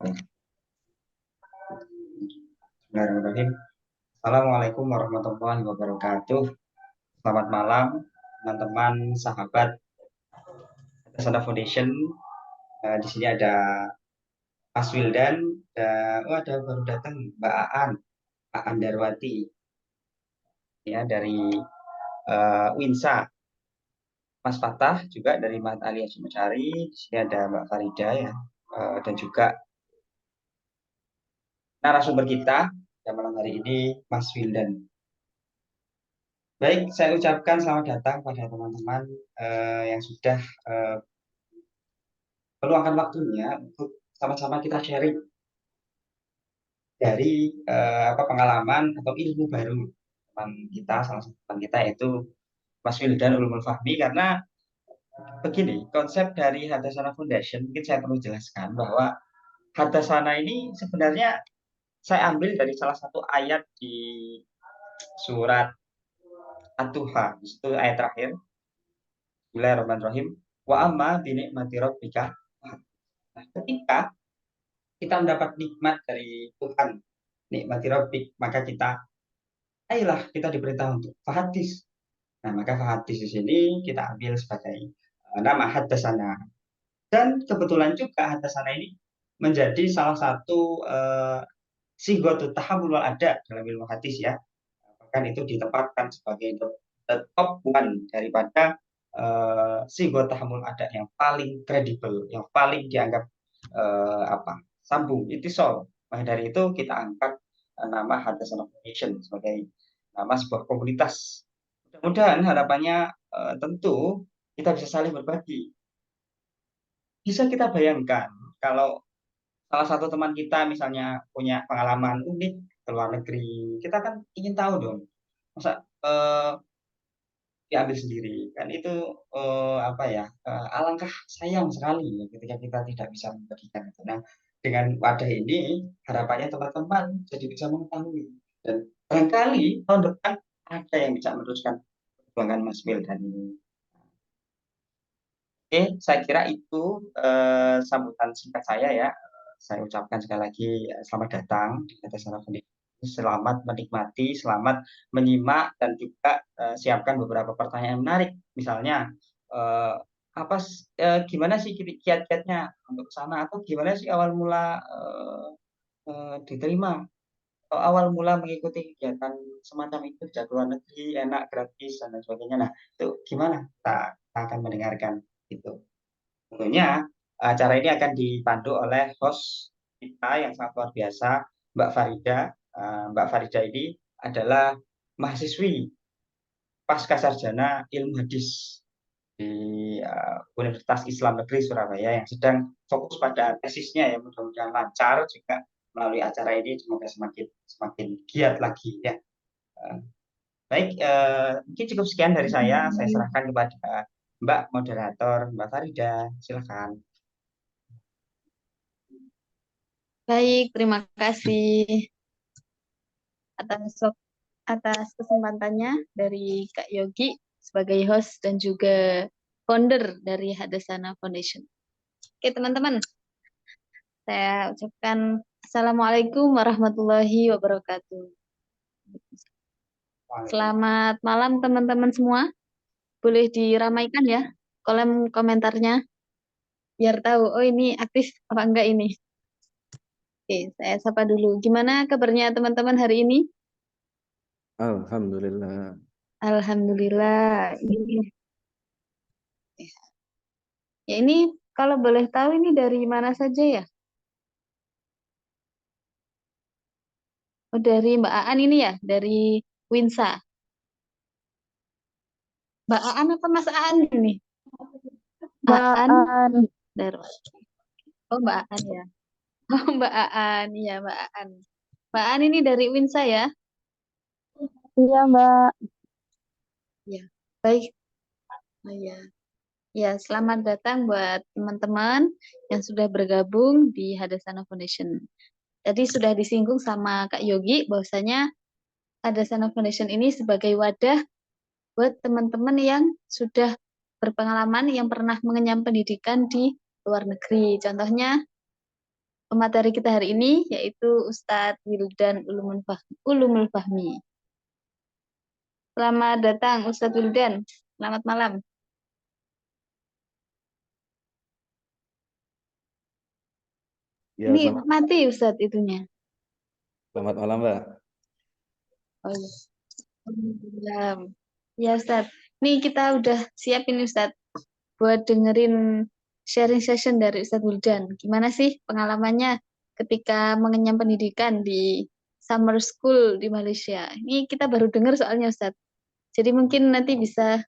Bismillahirrahmanirrahim. Assalamualaikum warahmatullahi wabarakatuh. Selamat malam, teman-teman, sahabat Sana Foundation. Di sini ada Mas Wildan, ada baru datang Mbak Aan Darwati, ya dari Winsa. Mas Fatah juga dari Mat Ali Mencari. Di sini ada Mbak Farida ya, dan juga narasumber kita yang malam hari ini Mas Wildan. Baik, saya ucapkan selamat datang pada teman-teman yang sudah meluangkan waktunya untuk sama-sama kita sharing dari pengalaman atau ilmu baru teman kita, salah satu teman kita yaitu Mas Wildan Ulumul Fahmi. Karena begini, konsep dari Hadasana Foundation mungkin saya perlu jelaskan bahwa Hadasana ini sebenarnya saya ambil dari salah satu ayat di surat At-Tuha, itu ayat terakhir. Bismillahirrahmanirrahim. Wa amma binikmati rabbika. Nah, ketika kita mendapat nikmat dari Tuhan, nikmati rabbik, maka kita diperintah untuk fahadis. Nah, maka fahadis di sini kita ambil sebagai nama hadasana. Dan kebetulan juga hadasana ini menjadi salah satu sighotu tahammul ada dalam ilmu hadis ya. Bahkan itu ditempatkan sebagai top one daripada sighotu tahammul ada yang paling kredibel, yang paling dianggap sambung, itisol. Maka dari itu kita angkat nama Hadasana Foundation sebagai nama sebuah komunitas. Mudah-mudahan harapannya tentu kita bisa saling berbagi. Bisa kita bayangkan kalau salah satu teman kita misalnya punya pengalaman unik ke luar negeri, kita kan ingin tahu dong, masa diambil sendiri kan itu alangkah sayang sekali ya, ketika kita tidak bisa membagikan itu. Nah, dengan wadah ini harapannya teman-teman jadi bisa mengetahui dan barangkali tahun depan ada yang bisa meneruskan perjuangan Mas Mil dan ini. Oke, saya kira itu sambutan singkat saya ya. Saya ucapkan sekali lagi selamat datang di atas Foundation. Selamat menikmati, selamat menyimak, dan juga siapkan beberapa pertanyaan menarik. Misalnya, gimana sih kiat-kiatnya untuk sana, atau gimana sih awal mula diterima, atau awal mula mengikuti kegiatan semacam itu di luar negeri, enak, gratis, dan lain sebagainya. Nah, itu gimana? Kita akan mendengarkan itu. Tentunya acara ini akan dipandu oleh host kita yang sangat luar biasa, Mbak Farida. Mbak Farida ini adalah mahasiswi pasca sarjana ilmu hadis di Universitas Islam Negeri Surabaya yang sedang fokus pada tesisnya ya, mudah-mudahan lancar juga melalui acara ini, semoga semakin giat lagi ya. Baik, mungkin cukup sekian dari saya serahkan kepada Mbak Moderator, Mbak Farida, silakan. Baik, terima kasih atas kesempatannya dari Kak Yogi sebagai host dan juga founder dari Hadasana Foundation. Oke, teman-teman, saya ucapkan Assalamualaikum warahmatullahi wabarakatuh. Selamat malam teman-teman semua. Boleh diramaikan ya kolom komentarnya biar tahu, oh ini aktif apa enggak ini. Oke, saya sapa dulu. Gimana kabarnya teman-teman hari ini? Alhamdulillah. Alhamdulillah. Ya ini kalau boleh tahu ini dari mana saja ya? Oh, dari Mbak Aan ini ya, dari Winsa. Mbak Aan apa Mas Aan ini? Mbak Aan Aan. Darwati. Oh, Mbak Aan ya. Oh, Mbak Aan, iya Mbak Aan. Mbak Aan ini dari Winsa ya? Iya, Mbak. Ya, baik. Oh, ya. Ya, selamat datang buat teman-teman yang sudah bergabung di Hadasana Foundation. Tadi sudah disinggung sama Kak Yogi bahwasanya Hadasana Foundation ini sebagai wadah buat teman-teman yang sudah berpengalaman, yang pernah mengenyam pendidikan di luar negeri. Contohnya pemateri kita hari ini yaitu Ustadz Wildan Ulumul Fahmi. Selamat datang Ustadz Wildan. Selamat malam. Ya, Ini mati Ustadz itunya. selamat malam, Mbak. Oh iya. Malam. Ya Ustadz. Nih kita udah siap ini Ustadz buat dengerin sharing session dari Ustadz Wildan. Gimana sih pengalamannya ketika mengenyam pendidikan di summer school di Malaysia? Ini kita baru dengar soalnya Ustadz. Jadi mungkin nanti bisa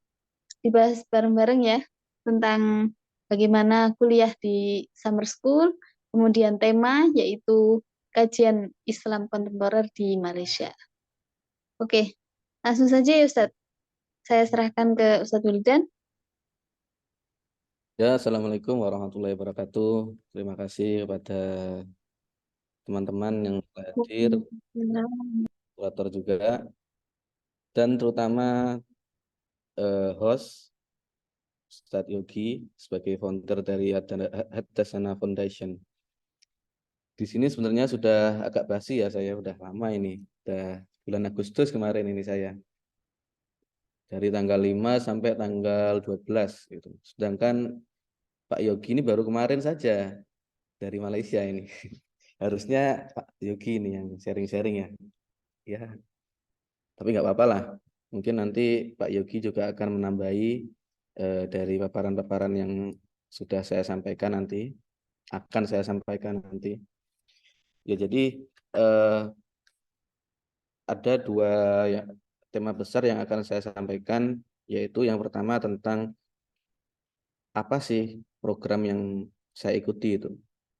dibahas bareng-bareng ya tentang bagaimana kuliah di summer school, kemudian tema yaitu kajian Islam kontemporer di Malaysia. Oke, langsung saja ya Ustadz. Saya serahkan ke Ustadz Wildan. Ya, Assalamualaikum warahmatullahi wabarakatuh. Terima kasih kepada teman-teman yang telah hadir, moderator juga, dan terutama host Ustadz Yogi sebagai founder dari Hadasana Foundation. Di sini sebenarnya sudah agak basi ya, saya udah lama ini, udah bulan Agustus kemarin ini saya. Dari tanggal 5 sampai tanggal 12 gitu. Sedangkan Pak Yogi ini baru kemarin saja dari Malaysia ini. Harusnya Pak Yogi ini yang sharing-sharing ya. Ya, tapi nggak apa-apa lah. Mungkin nanti Pak Yogi juga akan menambahi dari paparan-paparan yang sudah saya sampaikan nanti, akan saya sampaikan nanti. Ya, jadi ada dua ya, tema besar yang akan saya sampaikan, yaitu yang pertama tentang apa sih program yang saya ikuti itu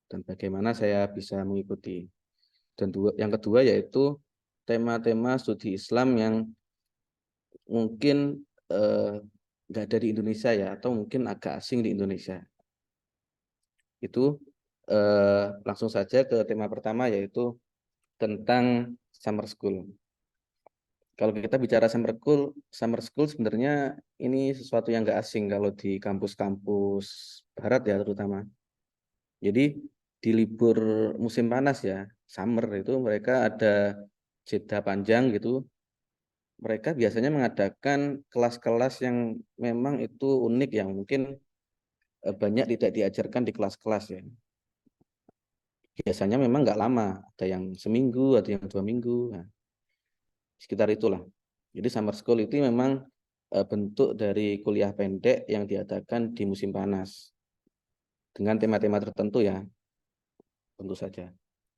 dan bagaimana saya bisa mengikuti. Dan yang kedua yaitu tema-tema studi Islam yang mungkin nggak ada di Indonesia ya, atau mungkin agak asing di Indonesia. Itu langsung saja ke tema pertama yaitu tentang summer school. Kalau kita bicara summer school sebenarnya ini sesuatu yang nggak asing kalau di kampus-kampus barat ya terutama. Jadi di libur musim panas ya, summer itu mereka ada jeda panjang gitu. Mereka biasanya mengadakan kelas-kelas yang memang itu unik yang mungkin banyak tidak diajarkan di kelas-kelas ya. Biasanya memang nggak lama, ada yang seminggu, ada yang 2 minggu, nah, sekitar itulah. Jadi summer school itu memang bentuk dari kuliah pendek yang diadakan di musim panas dengan tema-tema tertentu ya, tentu saja.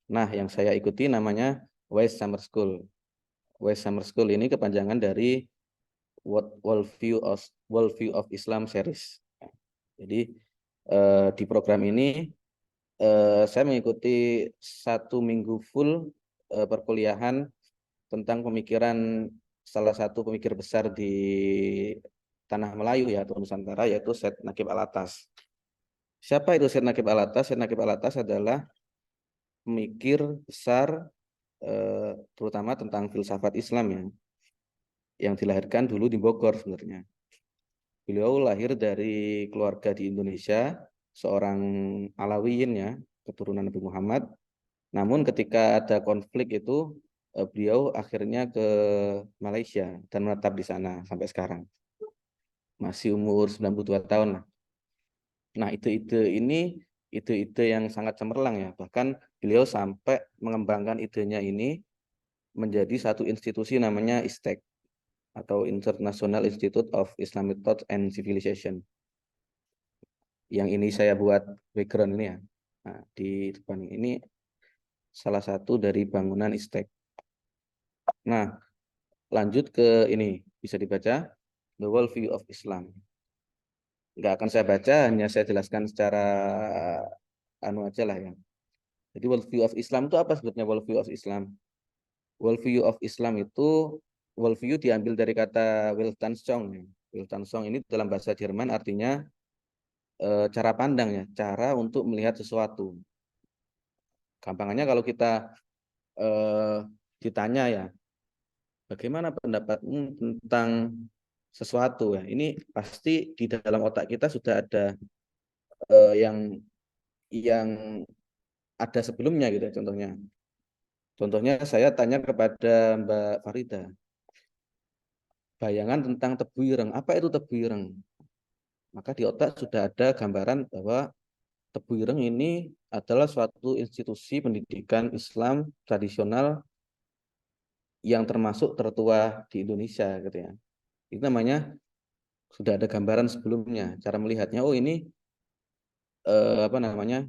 Nah, yang saya ikuti namanya West Summer School. West Summer School ini kepanjangan dari Worldview of Islam Series. Jadi di program ini saya mengikuti 1 minggu full perkuliahan tentang pemikiran salah satu pemikir besar di Tanah Melayu ya atau Nusantara yaitu Syed Naqib Alatas. Siapa itu Syed Naqib Alatas? Syed Naqib Alatas adalah pemikir besar terutama tentang filsafat Islam ya, yang dilahirkan dulu di Bogor sebenarnya. Beliau lahir dari keluarga di Indonesia, seorang Alawiyin ya, keturunan Nabi Muhammad. Namun ketika ada konflik itu, beliau akhirnya ke Malaysia dan menetap di sana sampai sekarang. Masih umur 92 tahun lah. Nah, ide-ide yang sangat cemerlang ya. Bahkan beliau sampai mengembangkan idenya ini menjadi satu institusi namanya ISTEC atau International Institute of Islamic Thought and Civilization. Yang ini saya buat background ini ya. Nah, di depan ini salah satu dari bangunan ISTEC. Nah, lanjut ke ini, bisa dibaca The Worldview of Islam. Nggak akan saya baca, hanya saya jelaskan secara anu aja lah ya. Jadi Worldview of Islam itu apa sebetulnya Worldview of Islam? Worldview of Islam itu, worldview diambil dari kata Weltanschauung. Weltanschauung ini dalam bahasa Jerman artinya cara pandang ya, cara untuk melihat sesuatu. Gampangannya kalau kita ditanya ya, bagaimana pendapatmu tentang sesuatu ya, ini pasti di dalam otak kita sudah ada yang ada sebelumnya gitu contohnya. Contohnya saya tanya kepada Mbak Farida, bayangan tentang tebu ireng. Apa itu tebu ireng? Maka di otak sudah ada gambaran bahwa tebu ireng ini adalah suatu institusi pendidikan Islam tradisional yang termasuk tertua di Indonesia gitu ya. Itu namanya sudah ada gambaran sebelumnya. Cara melihatnya, oh ini apa namanya,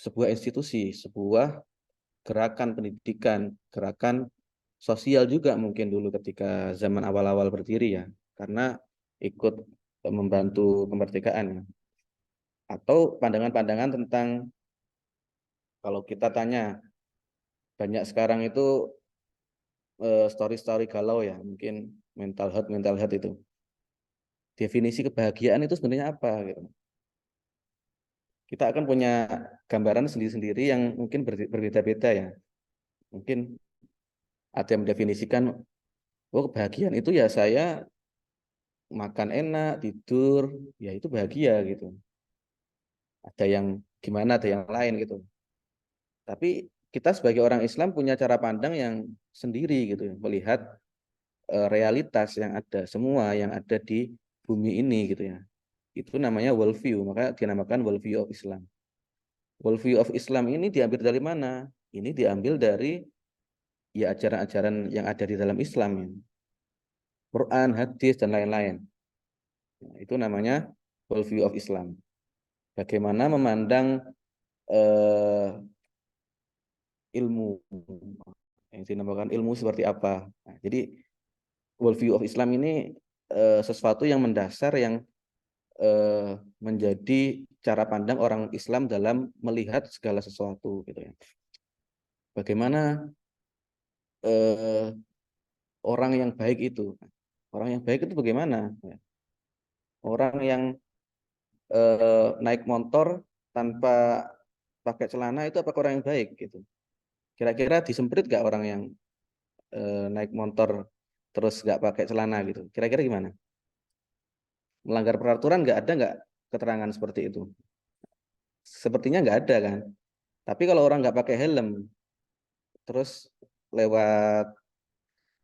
sebuah institusi, sebuah gerakan pendidikan, gerakan sosial juga mungkin dulu ketika zaman awal-awal berdiri ya, karena ikut membantu kemerdekaan ya. Atau pandangan-pandangan tentang, kalau kita tanya, banyak sekarang itu story-story galau ya, mungkin mental health itu. Definisi kebahagiaan itu sebenarnya apa gitu. Kita akan punya gambaran sendiri-sendiri yang mungkin berbeda-beda ya. Mungkin ada yang mendefinisikan, oh kebahagiaan itu ya saya makan enak, tidur, ya itu bahagia gitu. Ada yang gimana, ada yang lain gitu. Tapi kita sebagai orang Islam punya cara pandang yang sendiri gitu, melihat realitas yang ada, semua yang ada di bumi ini gitu ya. Itu namanya worldview, maka dinamakan worldview of Islam. Worldview of Islam ini diambil dari mana? Ini diambil dari ya ajaran-ajaran yang ada di dalam Islam ya. Quran, hadis dan lain-lain. Nah, itu namanya worldview of Islam. Bagaimana memandang eh, ilmu, yang dinamakan ilmu seperti apa. Nah, jadi worldview of Islam ini sesuatu yang mendasar yang menjadi cara pandang orang Islam dalam melihat segala sesuatu gitu ya. Bagaimana eh, orang yang baik itu, orang yang baik itu bagaimana? Orang yang naik motor tanpa pakai celana itu apakah orang yang baik gitu? Kira-kira disemprit gak orang yang naik motor terus nggak pakai celana gitu? Kira-kira gimana? Melanggar peraturan nggak ada nggak keterangan seperti itu? Sepertinya nggak ada kan? Tapi kalau orang nggak pakai helm terus lewat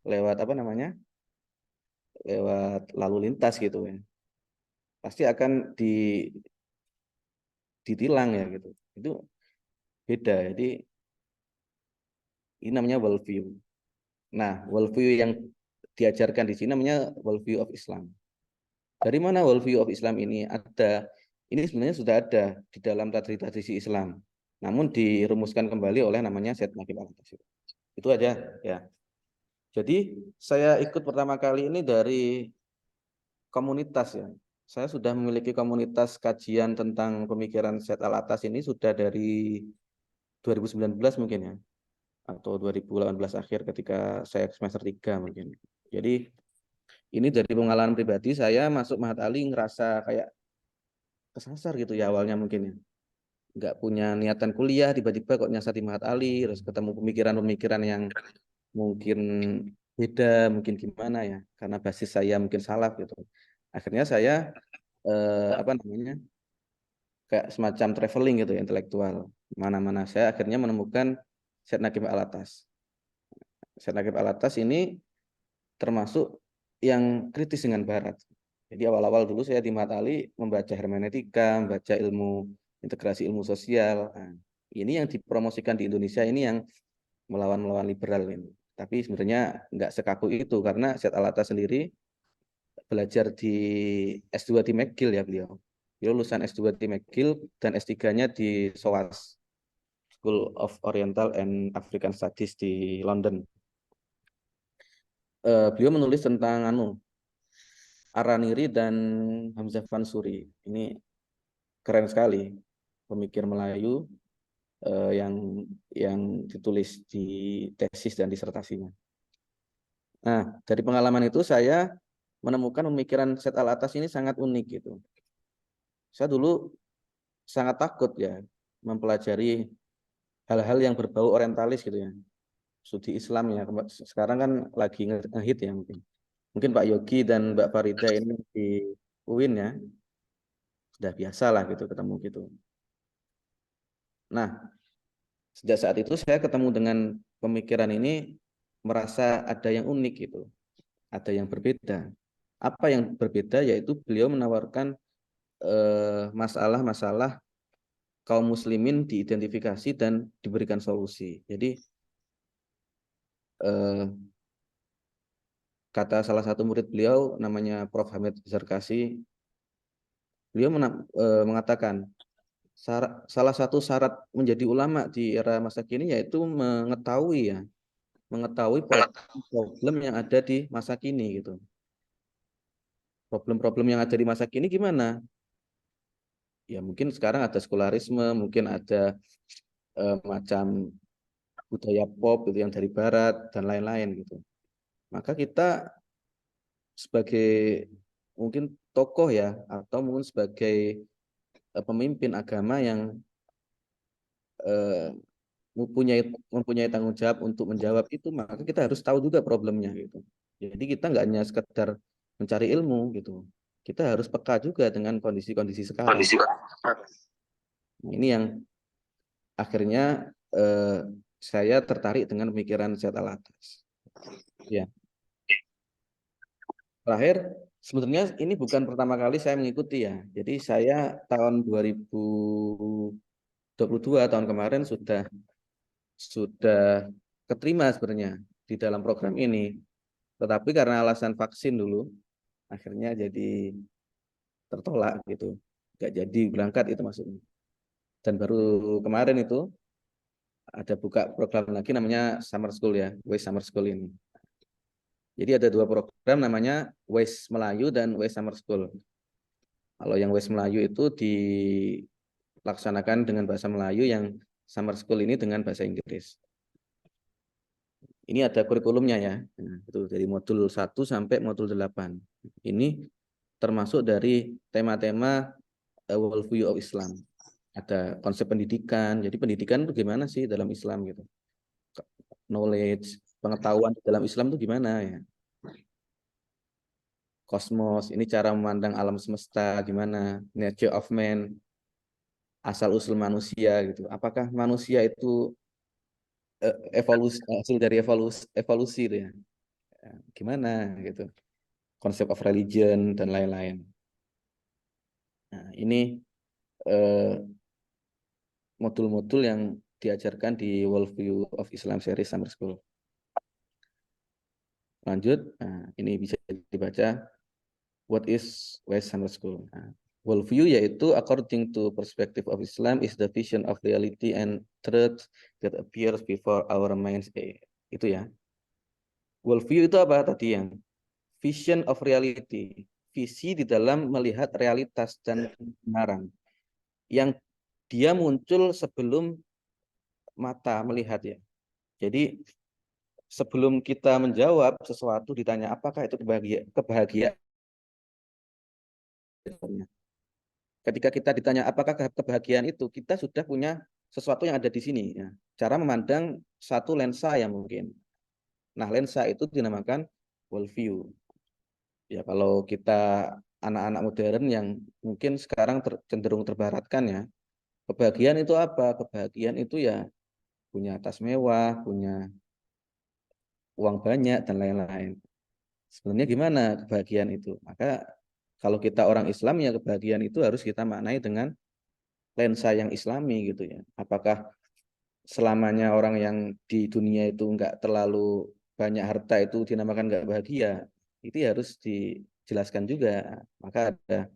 lewat apa namanya? Lewat lalu lintas gitu ya. Pasti akan ditilang ya gitu. Itu beda. Jadi ini namanya worldview. Nah, worldview yang diajarkan di sini namanya worldview of Islam. Dari mana worldview of Islam ini ada? Ini sebenarnya sudah ada di dalam tradisi Islam. Namun dirumuskan kembali oleh namanya Syed Naqib Al-Atas. Itu aja ya. Jadi saya ikut pertama kali ini dari komunitas ya. Saya sudah memiliki komunitas kajian tentang pemikiran Syed Al-Atas ini sudah dari 2019 mungkin ya. Atau 2018 akhir ketika saya semester 3 mungkin. Jadi ini dari pengalaman pribadi, saya masuk Mahat Ali ngerasa kayak kesasar gitu ya awalnya mungkin ya. Nggak punya niatan kuliah, tiba-tiba kok nyasar di Mahat Ali, terus ketemu pemikiran-pemikiran yang mungkin beda, mungkin gimana ya, karena basis saya mungkin salah gitu. Akhirnya saya apa namanya, kayak semacam traveling gitu ya, intelektual. Mana-mana saya akhirnya menemukan Syed Naqib Al-Atas. Syed Naqib Al-Atas ini termasuk yang kritis dengan Barat. Jadi awal-awal dulu saya di Matali membaca hermeneutika, membaca ilmu integrasi ilmu sosial. Nah, ini yang dipromosikan di Indonesia ini yang melawan liberal ini. Tapi sebenarnya nggak sekaku itu karena Syed Al-Atas sendiri belajar di S2 di McGill ya beliau. Beliau lulusan S2 di McGill dan S3-nya di SOAS, School of Oriental and African Studies di London. Beliau menulis tentang Araniri dan Hamzah Fansuri. Ini keren sekali, pemikir Melayu yang ditulis di tesis dan disertasinya. Nah, dari pengalaman itu saya menemukan pemikiran Syed Al-Atas ini sangat unik gitu. Saya dulu sangat takut ya mempelajari hal-hal yang berbau orientalis gitu ya. Studi Islam ya. Sekarang kan lagi ngehit ya mungkin. Mungkin Pak Yogi dan Mbak Farida ini di UIN ya. Sudah biasa lah gitu ketemu gitu. Nah, sejak saat itu saya ketemu dengan pemikiran ini, merasa ada yang unik gitu, ada yang berbeda. Apa yang berbeda? Yaitu beliau menawarkan masalah-masalah kaum muslimin diidentifikasi dan diberikan solusi. Jadi kata salah satu murid beliau namanya Prof. Hamid Zarkasi, beliau mengatakan salah satu syarat menjadi ulama di era masa kini yaitu mengetahui problem yang ada di masa kini gitu. Problem-problem yang ada di masa kini gimana? Ya mungkin sekarang ada sekularisme, mungkin ada macam budaya pop gitu yang dari barat dan lain-lain gitu. Maka kita sebagai mungkin tokoh ya, atau mungkin sebagai pemimpin agama yang mempunyai tanggung jawab untuk menjawab itu, maka kita harus tahu juga problemnya gitu. Jadi kita nggak hanya sekedar mencari ilmu gitu, kita harus peka juga dengan kondisi-kondisi sekarang. Nah, ini yang akhirnya saya tertarik dengan pemikiran Syed Alatas. Ya. Terakhir, sebenarnya ini bukan pertama kali saya mengikuti ya. Jadi saya tahun 2022 tahun kemarin sudah keterima sebenarnya di dalam program ini. Tetapi karena alasan vaksin dulu, akhirnya jadi tertolak gitu. Nggak jadi berangkat itu maksudnya. Dan baru kemarin itu ada buka program lagi namanya Summer School ya, WISE Summer School ini. Jadi ada dua program namanya WISE Melayu dan WISE Summer School. Kalau yang WISE Melayu itu dilaksanakan dengan bahasa Melayu, yang Summer School ini dengan bahasa Inggris. Ini ada kurikulumnya ya. Nah, itu dari modul 1 sampai modul 8. Ini termasuk dari tema-tema worldview of Islam. Ada konsep pendidikan. Jadi pendidikan itu gimana sih dalam Islam gitu. Knowledge, pengetahuan dalam Islam itu gimana ya. Kosmos, ini cara memandang alam semesta gimana, nature of man, asal usul manusia gitu. Apakah manusia itu evolusi, hasil dari evolusi itu ya. Gimana gitu. Konsep of religion dan lain-lain. Nah, ini modul-modul yang diajarkan di Worldview of Islam Series Summer School. Lanjut, nah, ini bisa dibaca. What is West Summer School? Nah, worldview yaitu according to perspective of Islam is the vision of reality and truth that appears before our minds. Itu ya. Worldview itu apa tadi yang? Vision of reality. Visi di dalam melihat realitas dan kebenaran. Yang dia muncul sebelum mata melihat ya. Jadi sebelum kita menjawab sesuatu ditanya apakah itu kebahagiaan. Ketika kita ditanya apakah kebahagiaan itu, kita sudah punya sesuatu yang ada di sini ya. Cara memandang satu lensa yang mungkin. Nah, lensa itu dinamakan worldview. Ya, kalau kita anak-anak modern yang mungkin sekarang cenderung terbaratkan ya. Kebahagiaan itu apa? Kebahagiaan itu ya punya tas mewah, punya uang banyak dan lain-lain. Sebenarnya gimana kebahagiaan itu? Maka kalau kita orang Islam ya kebahagiaan itu harus kita maknai dengan lensa yang Islami gitu ya. Apakah selamanya orang yang di dunia itu enggak terlalu banyak harta itu dinamakan enggak bahagia? Itu harus dijelaskan juga. Maka ada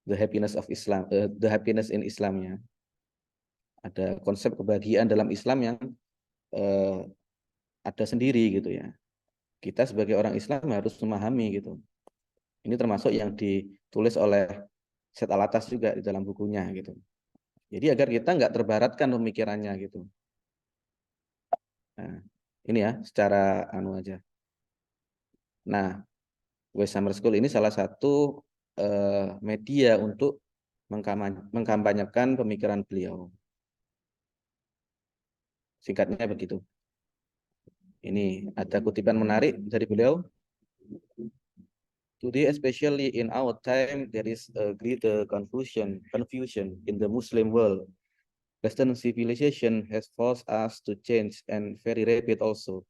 the happiness of Islam, the happiness in Islamnya. Ada konsep kebahagiaan dalam Islam yang ada sendiri gitu ya. Kita sebagai orang Islam harus memahami gitu. Ini termasuk yang ditulis oleh Syed Alatas juga di dalam bukunya gitu. Jadi agar kita nggak terbaratkan pemikirannya gitu. Nah, ini ya secara aja. Nah, West Summer School ini salah satu media untuk mengkampanyekan pemikiran beliau. Singkatnya begitu. Ini ada kutipan menarik dari beliau. Today, especially in our time, there is a great confusion in the Muslim world Western civilization has forced us to change and very rapid also.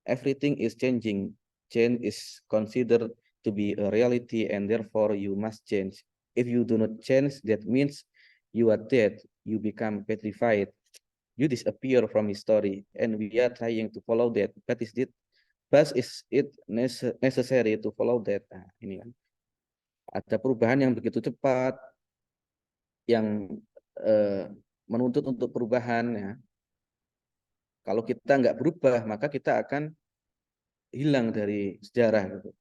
Everything is changing. Change is considered to be a reality and therefore you must change. If you do not change, that means you are dead. You become petrified. You disappear from history and we are trying to follow that. But is it necessary to follow that? Nah, ini kan. Ada perubahan yang begitu cepat, yang menuntut untuk perubahan ya. Kalau kita nggak berubah, maka kita akan hilang dari sejarah gitu.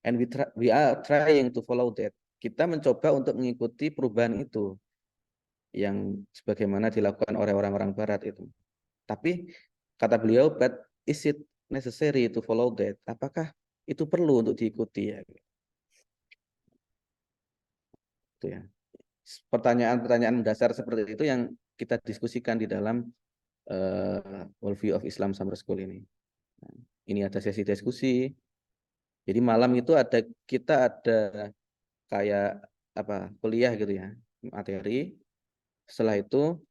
And we are trying to follow that. Kita mencoba untuk mengikuti perubahan itu yang sebagaimana dilakukan oleh orang-orang barat itu. Tapi kata beliau, but is it necessary to follow that? Apakah itu perlu untuk diikuti ya? Itu ya. Pertanyaan-pertanyaan dasar seperti itu yang kita diskusikan di dalam Worldview of Islam Summer School ini. Nah, ini ada sesi diskusi. Jadi malam itu kita ada kayak apa kuliah gitu ya, materi. Setelah itu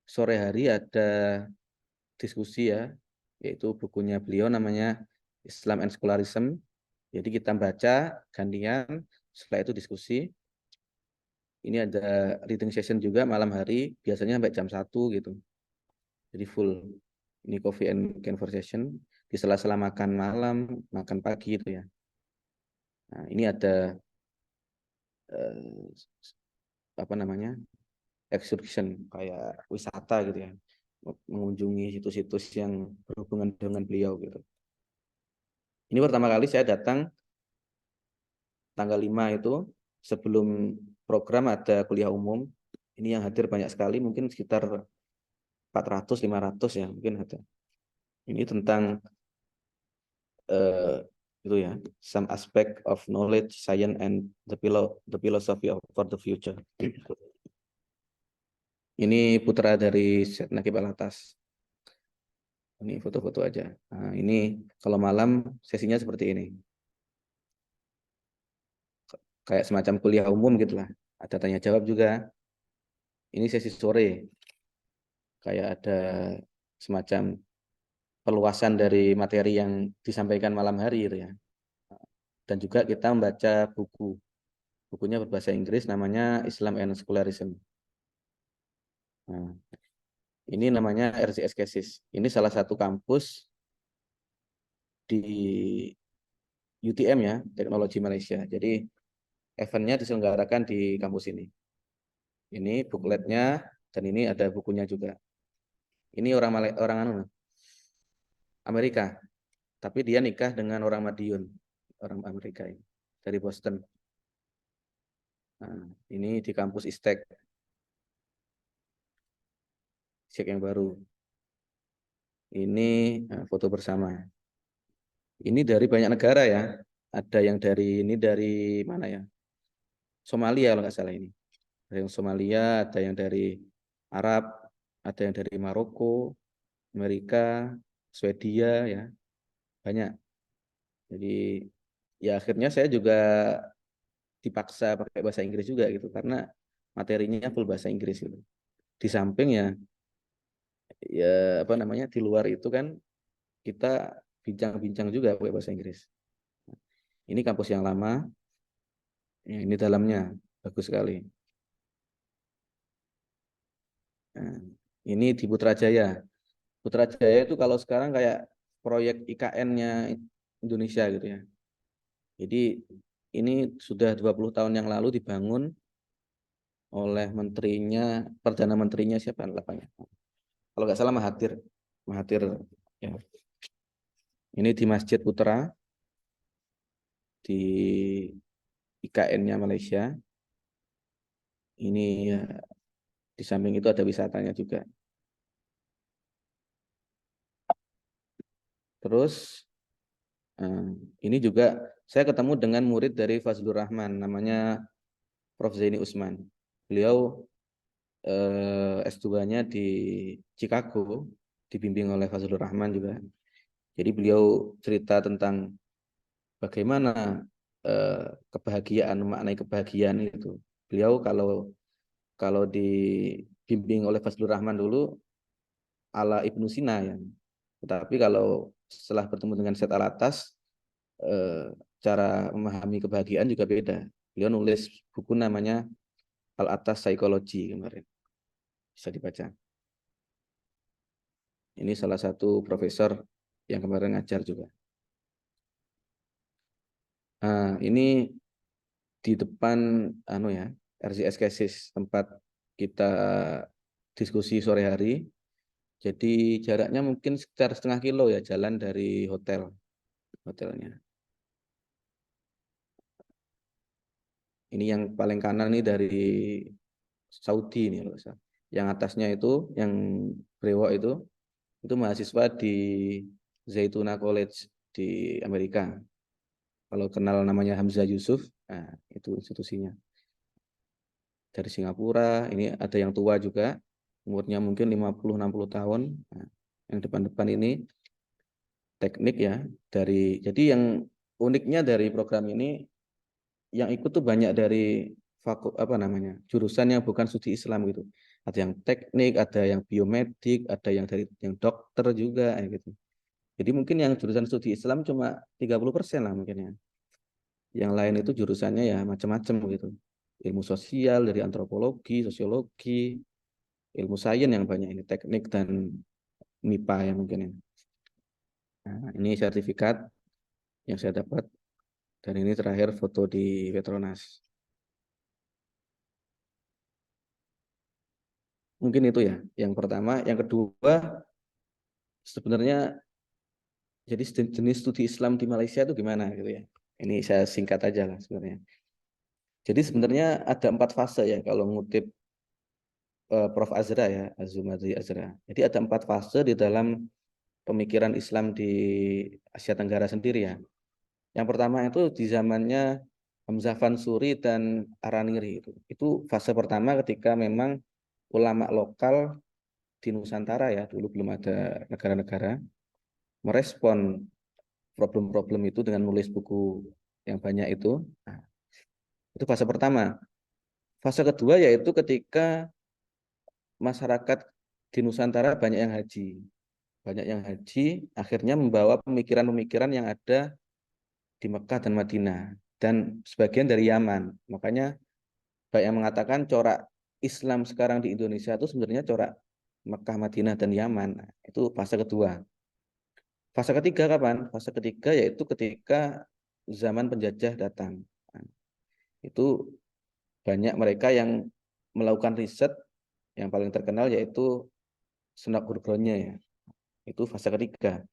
sore hari ada diskusi ya, yaitu bukunya beliau namanya Islam and Secularism. Jadi kita baca gantian, setelah itu diskusi. Ini ada reading session juga malam hari, biasanya sampai jam 1 gitu. Jadi full. Ini coffee and conversation di sela-sela makan malam, makan pagi itu ya. Nah, ini ada apa namanya? Excursion kayak wisata gitu ya. Mengunjungi situs-situs yang berhubungan dengan beliau gitu. Ini pertama kali saya datang tanggal 5 itu sebelum program ada kuliah umum. Ini yang hadir banyak sekali, mungkin sekitar 400 500 ya, mungkin ada. Ini tentang itu ya, some aspect of knowledge, science and the philosophy for the future. Ini putra dari Syed Naqib Alatas. Ini foto-foto aja. Nah, ini kalau malam sesinya seperti ini. Kayak semacam kuliah umum gitulah. Ada tanya jawab juga. Ini sesi sore. Kayak ada semacam perluasan dari materi yang disampaikan malam hari gitu ya. Dan juga kita membaca buku. Bukunya berbahasa Inggris namanya Islam and Secularism. Nah, ini namanya RCS Cases. Ini salah satu kampus di UTM ya, Teknologi Malaysia. Jadi eventnya diselenggarakan di kampus ini. Ini bookletnya dan ini ada bukunya juga. Ini orang Amerika, tapi dia nikah dengan orang Madiun, orang Amerika ini dari Boston. Nah, ini di kampus ISTEC yang baru. Ini foto bersama. Ini dari banyak negara ya. Ada yang dari mana ya? Somalia kalau nggak salah ini. Ada yang Somalia, ada yang dari Arab, ada yang dari Maroko, Amerika, Swedia ya. Banyak. Jadi ya akhirnya saya juga dipaksa pakai bahasa Inggris juga gitu karena materinya full bahasa Inggris gitu. Di samping ya apa namanya di luar itu kan kita bincang-bincang juga pakai bahasa Inggris. Ini kampus yang lama. Ini dalamnya bagus sekali. Nah, ini di Putrajaya. Putrajaya itu kalau sekarang kayak proyek IKN-nya Indonesia gitu ya. Jadi ini sudah 20 tahun yang lalu dibangun oleh Perdana Menterinya siapa lapanya? Kalau nggak salah Mahathir ya. Ini di Masjid Putra di IKN-nya Malaysia. Ini ya, di samping itu ada wisatanya juga. Terus ini juga saya ketemu dengan murid dari Fazlur Rahman, namanya Prof. Zaini Usman. Beliau S2-nya di Chicago, dibimbing oleh Fazlur Rahman juga. Jadi beliau cerita tentang bagaimana kebahagiaan, maknai kebahagiaan itu. Beliau kalau di dibimbing oleh Fazlur Rahman dulu ala Ibnu Sina ya. Tetapi kalau setelah bertemu dengan Syed Alatas, cara memahami kebahagiaan juga beda. Beliau nulis buku namanya Al-Atas Psychology kemarin. Bisa dibaca. Ini salah satu profesor yang kemarin ngajar juga. Nah, ini di depan RCS Cases tempat kita diskusi sore hari. Jadi jaraknya mungkin sekitar 0,5 kilo ya jalan dari hotelnya. Ini yang paling kanan ini dari Saudi ini loh. Yang atasnya itu yang brewok itu mahasiswa di Zaytuna College di Amerika. Kalau kenal namanya Hamzah Yusuf, nah itu institusinya. Dari Singapura, ini ada yang tua juga, umurnya mungkin 50-60 tahun. Nah, yang depan-depan ini teknik ya. Jadi yang uniknya dari program ini, yang ikut tuh banyak dari jurusan yang bukan studi Islam gitu. Ada yang teknik, ada yang biomedik, ada yang dari yang dokter juga gitu. Jadi mungkin yang jurusan studi Islam cuma 30% lah mungkin ya. Yang lain itu jurusannya ya macam-macam gitu. Ilmu sosial dari antropologi, sosiologi, ilmu sains yang banyak ini, teknik dan MIPA ya mungkin ini. Nah, ini sertifikat yang saya dapat dan ini terakhir foto di Petronas. Mungkin itu ya, yang pertama. Yang kedua, sebenarnya jadi jenis studi Islam di Malaysia itu gimana gitu ya. Ini saya singkat aja lah sebenarnya. Jadi sebenarnya ada 4 fase ya kalau ngutip Prof. Azra ya, Azumardi Azra. Jadi ada 4 fase di dalam pemikiran Islam di Asia Tenggara sendiri ya. Yang pertama itu di zamannya Hamzah Fansuri dan Araniri itu. Itu fase pertama ketika memang ulama lokal di Nusantara ya, dulu belum ada negara-negara, merespon problem-problem itu dengan menulis buku yang banyak itu. Nah, itu fase pertama. Fase kedua yaitu ketika masyarakat di Nusantara banyak yang haji. Banyak yang haji, akhirnya membawa pemikiran-pemikiran yang ada di Mekah dan Madinah. Dan sebagian dari Yaman. Makanya banyak yang mengatakan corak Islam sekarang di Indonesia itu sebenarnya corak Mekah, Madinah, dan Yaman. Nah, itu fase kedua. Fase ketiga kapan? Fase ketiga yaitu ketika zaman penjajah datang. Nah, itu banyak mereka yang melakukan riset, yang paling terkenal yaitu Sunak Gurgronye ya. Itu fase ketiga.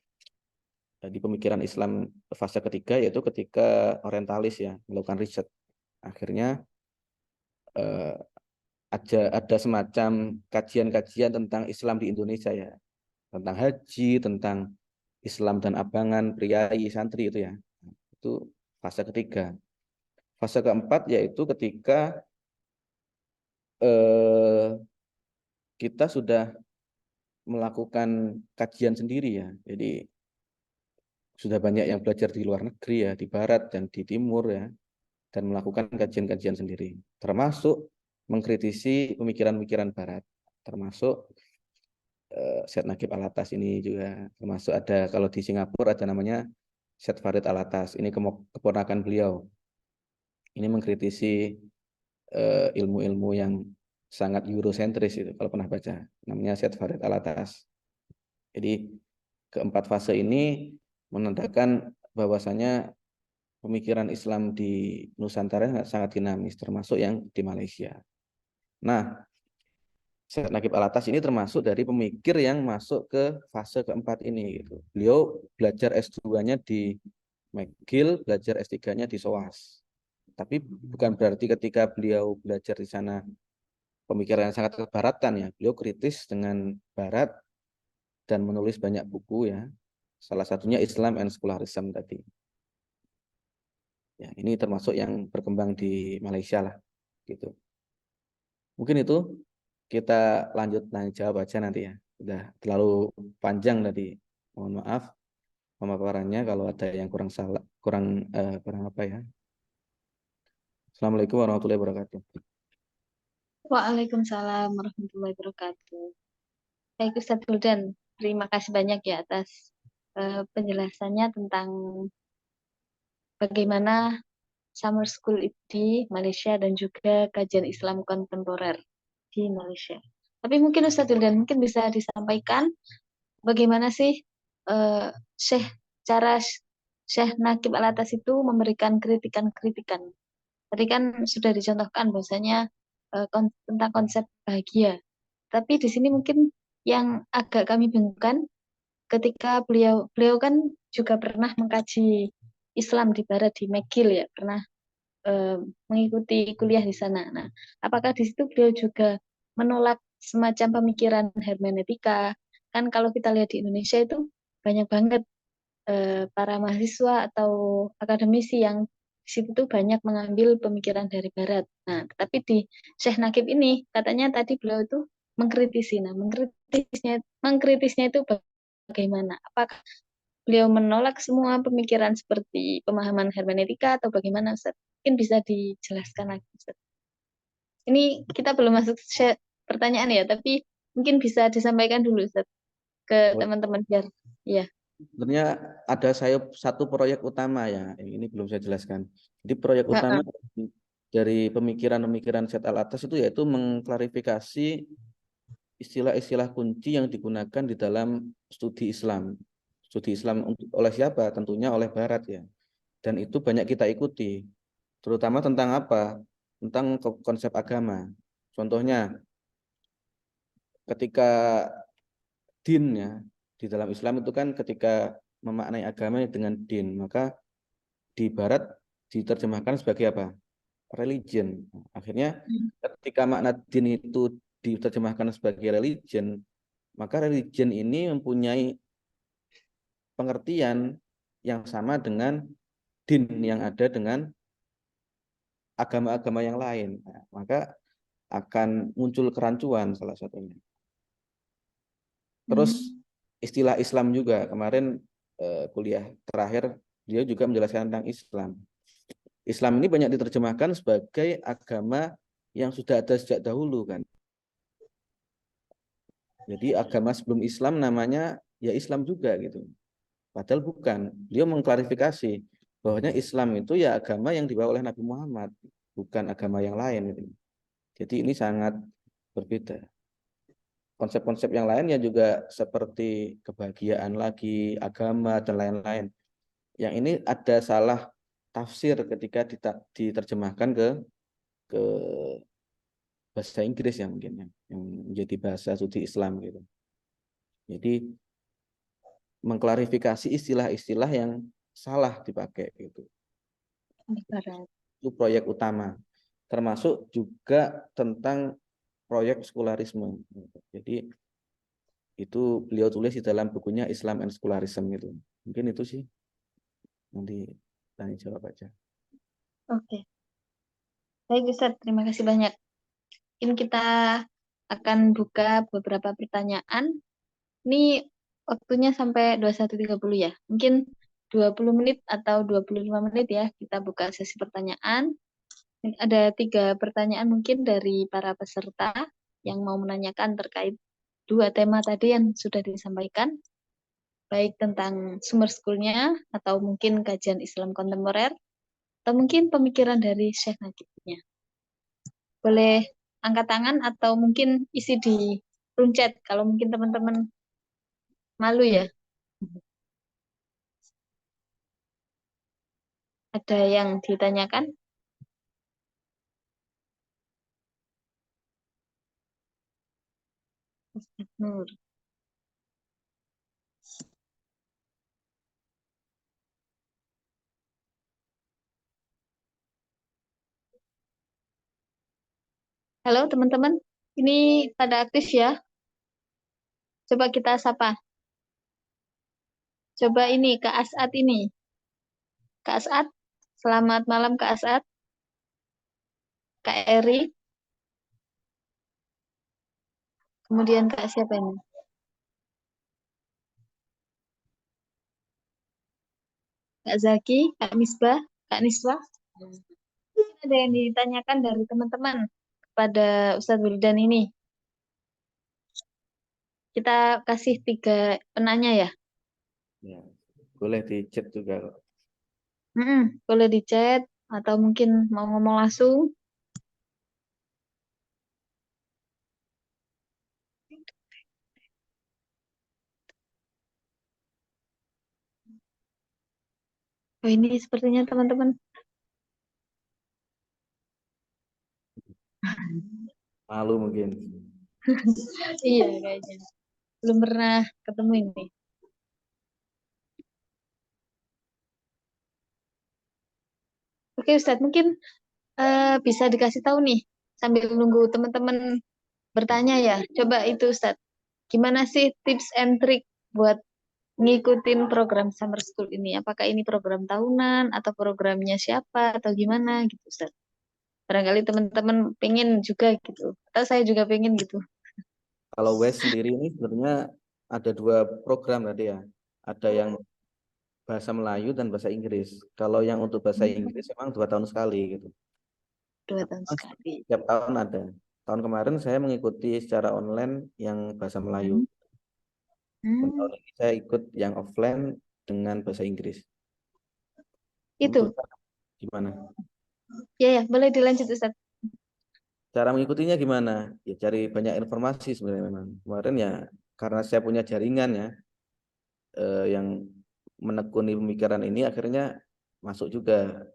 Jadi pemikiran Islam fase ketiga yaitu ketika orientalis ya melakukan riset. Akhirnya eh, ada semacam kajian-kajian tentang Islam di Indonesia ya. Tentang haji, tentang Islam dan abangan, priai, santri itu ya. Itu fase ketiga. Fase keempat yaitu ketika eh, kita sudah melakukan kajian sendiri ya. Jadi sudah banyak yang belajar di luar negeri ya, di barat dan di timur ya, dan melakukan kajian-kajian sendiri. Termasuk mengkritisi pemikiran-pemikiran barat. Termasuk Syed Naqib Alatas ini juga. Termasuk ada kalau di Singapura ada namanya Syed Farid Alatas. Ini keponakan beliau. Ini mengkritisi ilmu-ilmu yang sangat Eurosentris itu kalau pernah baca, namanya Syed Farid Alatas. Jadi keempat fase ini menandakan bahwasanya pemikiran Islam di Nusantara sangat dinamis, termasuk yang di Malaysia. Nah, Syed Naqib Alatas ini termasuk dari pemikir yang masuk ke fase keempat ini gitu. Beliau belajar S2-nya di McGill, belajar S3-nya di SOAS. Tapi bukan berarti ketika beliau belajar di sana pemikiran yang sangat kebaratan ya. Beliau kritis dengan barat dan menulis banyak buku ya. Salah satunya Islam and Secularism tadi. Ya, ini termasuk yang berkembang di Malaysia lah gitu. Mungkin itu kita lanjut jawab aja nanti ya. Udah terlalu panjang tadi. Mohon maaf pemaparannya kalau ada yang kurang salah, kurang apa ya. Assalamualaikum warahmatullahi wabarakatuh. Waalaikumsalam warahmatullahi wabarakatuh. Baik Ustadz Wildan, terima kasih banyak ya atas penjelasannya tentang bagaimana summer school itu di Malaysia dan juga kajian Islam kontemporer di Malaysia. Tapi mungkin Ustadz Wildan mungkin bisa disampaikan bagaimana sih eh, Syekh cara Syekh Nakib Al-Atas itu memberikan kritikan-kritikan. Tadi kan sudah dicontohkan bahwasanya tentang konsep bahagia. Tapi di sini mungkin yang agak kami bingungkan ketika beliau beliau kan juga pernah mengkaji Islam di Barat di McGill ya, pernah eh, mengikuti kuliah di sana. Nah, apakah di situ beliau juga menolak semacam pemikiran hermeneutika? Kan kalau kita lihat di Indonesia itu banyak banget para mahasiswa atau akademisi yang di situ tuh banyak mengambil pemikiran dari Barat. Nah, tapi di Syekh Nakib ini katanya tadi beliau itu mengkritisi. Nah, mengkritisnya itu bagaimana? Apakah beliau menolak semua pemikiran seperti pemahaman hermeneutika atau bagaimana, Ustaz? Mungkin bisa dijelaskan lagi, Ustaz. Ini kita belum masuk pertanyaan ya, tapi mungkin bisa disampaikan dulu, Ustaz, ke teman-teman biar ya. Sebenarnya ada satu proyek utama ya, ini belum saya jelaskan. Jadi proyek utama dari pemikiran-pemikiran Syed Al-Atas itu yaitu mengklarifikasi istilah-istilah kunci yang digunakan di dalam studi Islam. Studi Islam oleh siapa? Tentunya oleh Barat ya. Dan itu banyak kita ikuti. Terutama tentang apa? Tentang konsep agama. Contohnya, ketika din ya, di dalam Islam itu kan ketika memaknai agama dengan din, maka di Barat diterjemahkan sebagai apa? Religion. Akhirnya ketika makna din itu diterjemahkan sebagai religion, maka religion ini mempunyai pengertian yang sama dengan din yang ada dengan agama-agama yang lain. Nah, maka akan muncul kerancuan salah satunya. Terus istilah Islam juga, kemarin kuliah terakhir dia juga menjelaskan tentang Islam. Islam ini banyak diterjemahkan sebagai agama yang sudah ada sejak dahulu kan. Jadi agama sebelum Islam namanya ya Islam juga gitu. Padahal bukan. Dia mengklarifikasi bahwanya Islam itu ya agama yang dibawa oleh Nabi Muhammad, bukan agama yang lain gitu. Jadi ini sangat berbeda. Konsep-konsep yang lain ya juga seperti kebahagiaan lagi, agama dan lain-lain. Yang ini ada salah tafsir ketika diterjemahkan ke bahasa Inggris ya mungkin ya, yang menjadi bahasa suci Islam gitu. Jadi mengklarifikasi istilah-istilah yang salah dipakai gitu. Itu proyek utama. Termasuk juga tentang proyek sekularisme. Jadi itu beliau tulis di dalam bukunya Islam and Secularism gitu. Mungkin itu sih. Nanti tanya jawab aja. Oke. Baik Ustaz, terima kasih banyak. Mungkin kita akan buka beberapa pertanyaan. Ini waktunya sampai 21.30 ya. Mungkin 20 menit atau 25 menit ya kita buka sesi pertanyaan. Ada 3 pertanyaan mungkin dari para peserta yang mau menanyakan terkait 2 tema tadi yang sudah disampaikan. Baik tentang sumber school-nya atau mungkin kajian Islam kontemporer atau mungkin pemikiran dari Syekh Nakibnya. Boleh angkat tangan atau mungkin isi di room chat kalau mungkin teman-teman malu ya. Ada yang ditanyakan? Nur. Halo teman-teman, ini pada aktif ya. Coba kita sapa. Coba ini Kak Asad ini. Kak Asad, selamat malam Kak Asad. Kak Eri, kemudian Kak siapa ini? Kak Zaki, Kak Misbah, Kak Niswa. Ada yang ditanyakan dari teman-teman. pada Ustadz Wildan ini. Kita kasih 3 penanya ya. Ya, boleh di chat juga kok. Boleh di chat atau mungkin mau ngomong langsung. Oh, ini sepertinya teman-teman. Malu mungkin. Iya kayaknya. Belum pernah ketemu ini. Oke Ustadz, mungkin bisa dikasih tahu nih sambil nunggu teman-teman bertanya ya. Coba itu Ustadz, gimana sih tips and trick buat ngikutin program summer school ini? Apakah ini program tahunan atau programnya siapa atau gimana gitu Ustadz? Barangkali teman-teman pengen juga gitu. Atau saya juga pengen gitu. Kalau WES sendiri ini sebenarnya ada 2 program tadi ya. Ada yang bahasa Melayu dan bahasa Inggris. Kalau yang untuk bahasa Inggris memang 2 tahun sekali gitu. 2 tahun sekali. Setiap tahun ada. Tahun kemarin saya mengikuti secara online yang bahasa Melayu. Dan tahun ini saya ikut yang offline dengan bahasa Inggris. Itu. Untuk gimana? Ya, boleh dilanjut Ustadz. Cara mengikutinya gimana? Ya cari banyak informasi sebenarnya memang. Kemarin ya karena saya punya jaringan ya yang menekuni pemikiran ini akhirnya masuk juga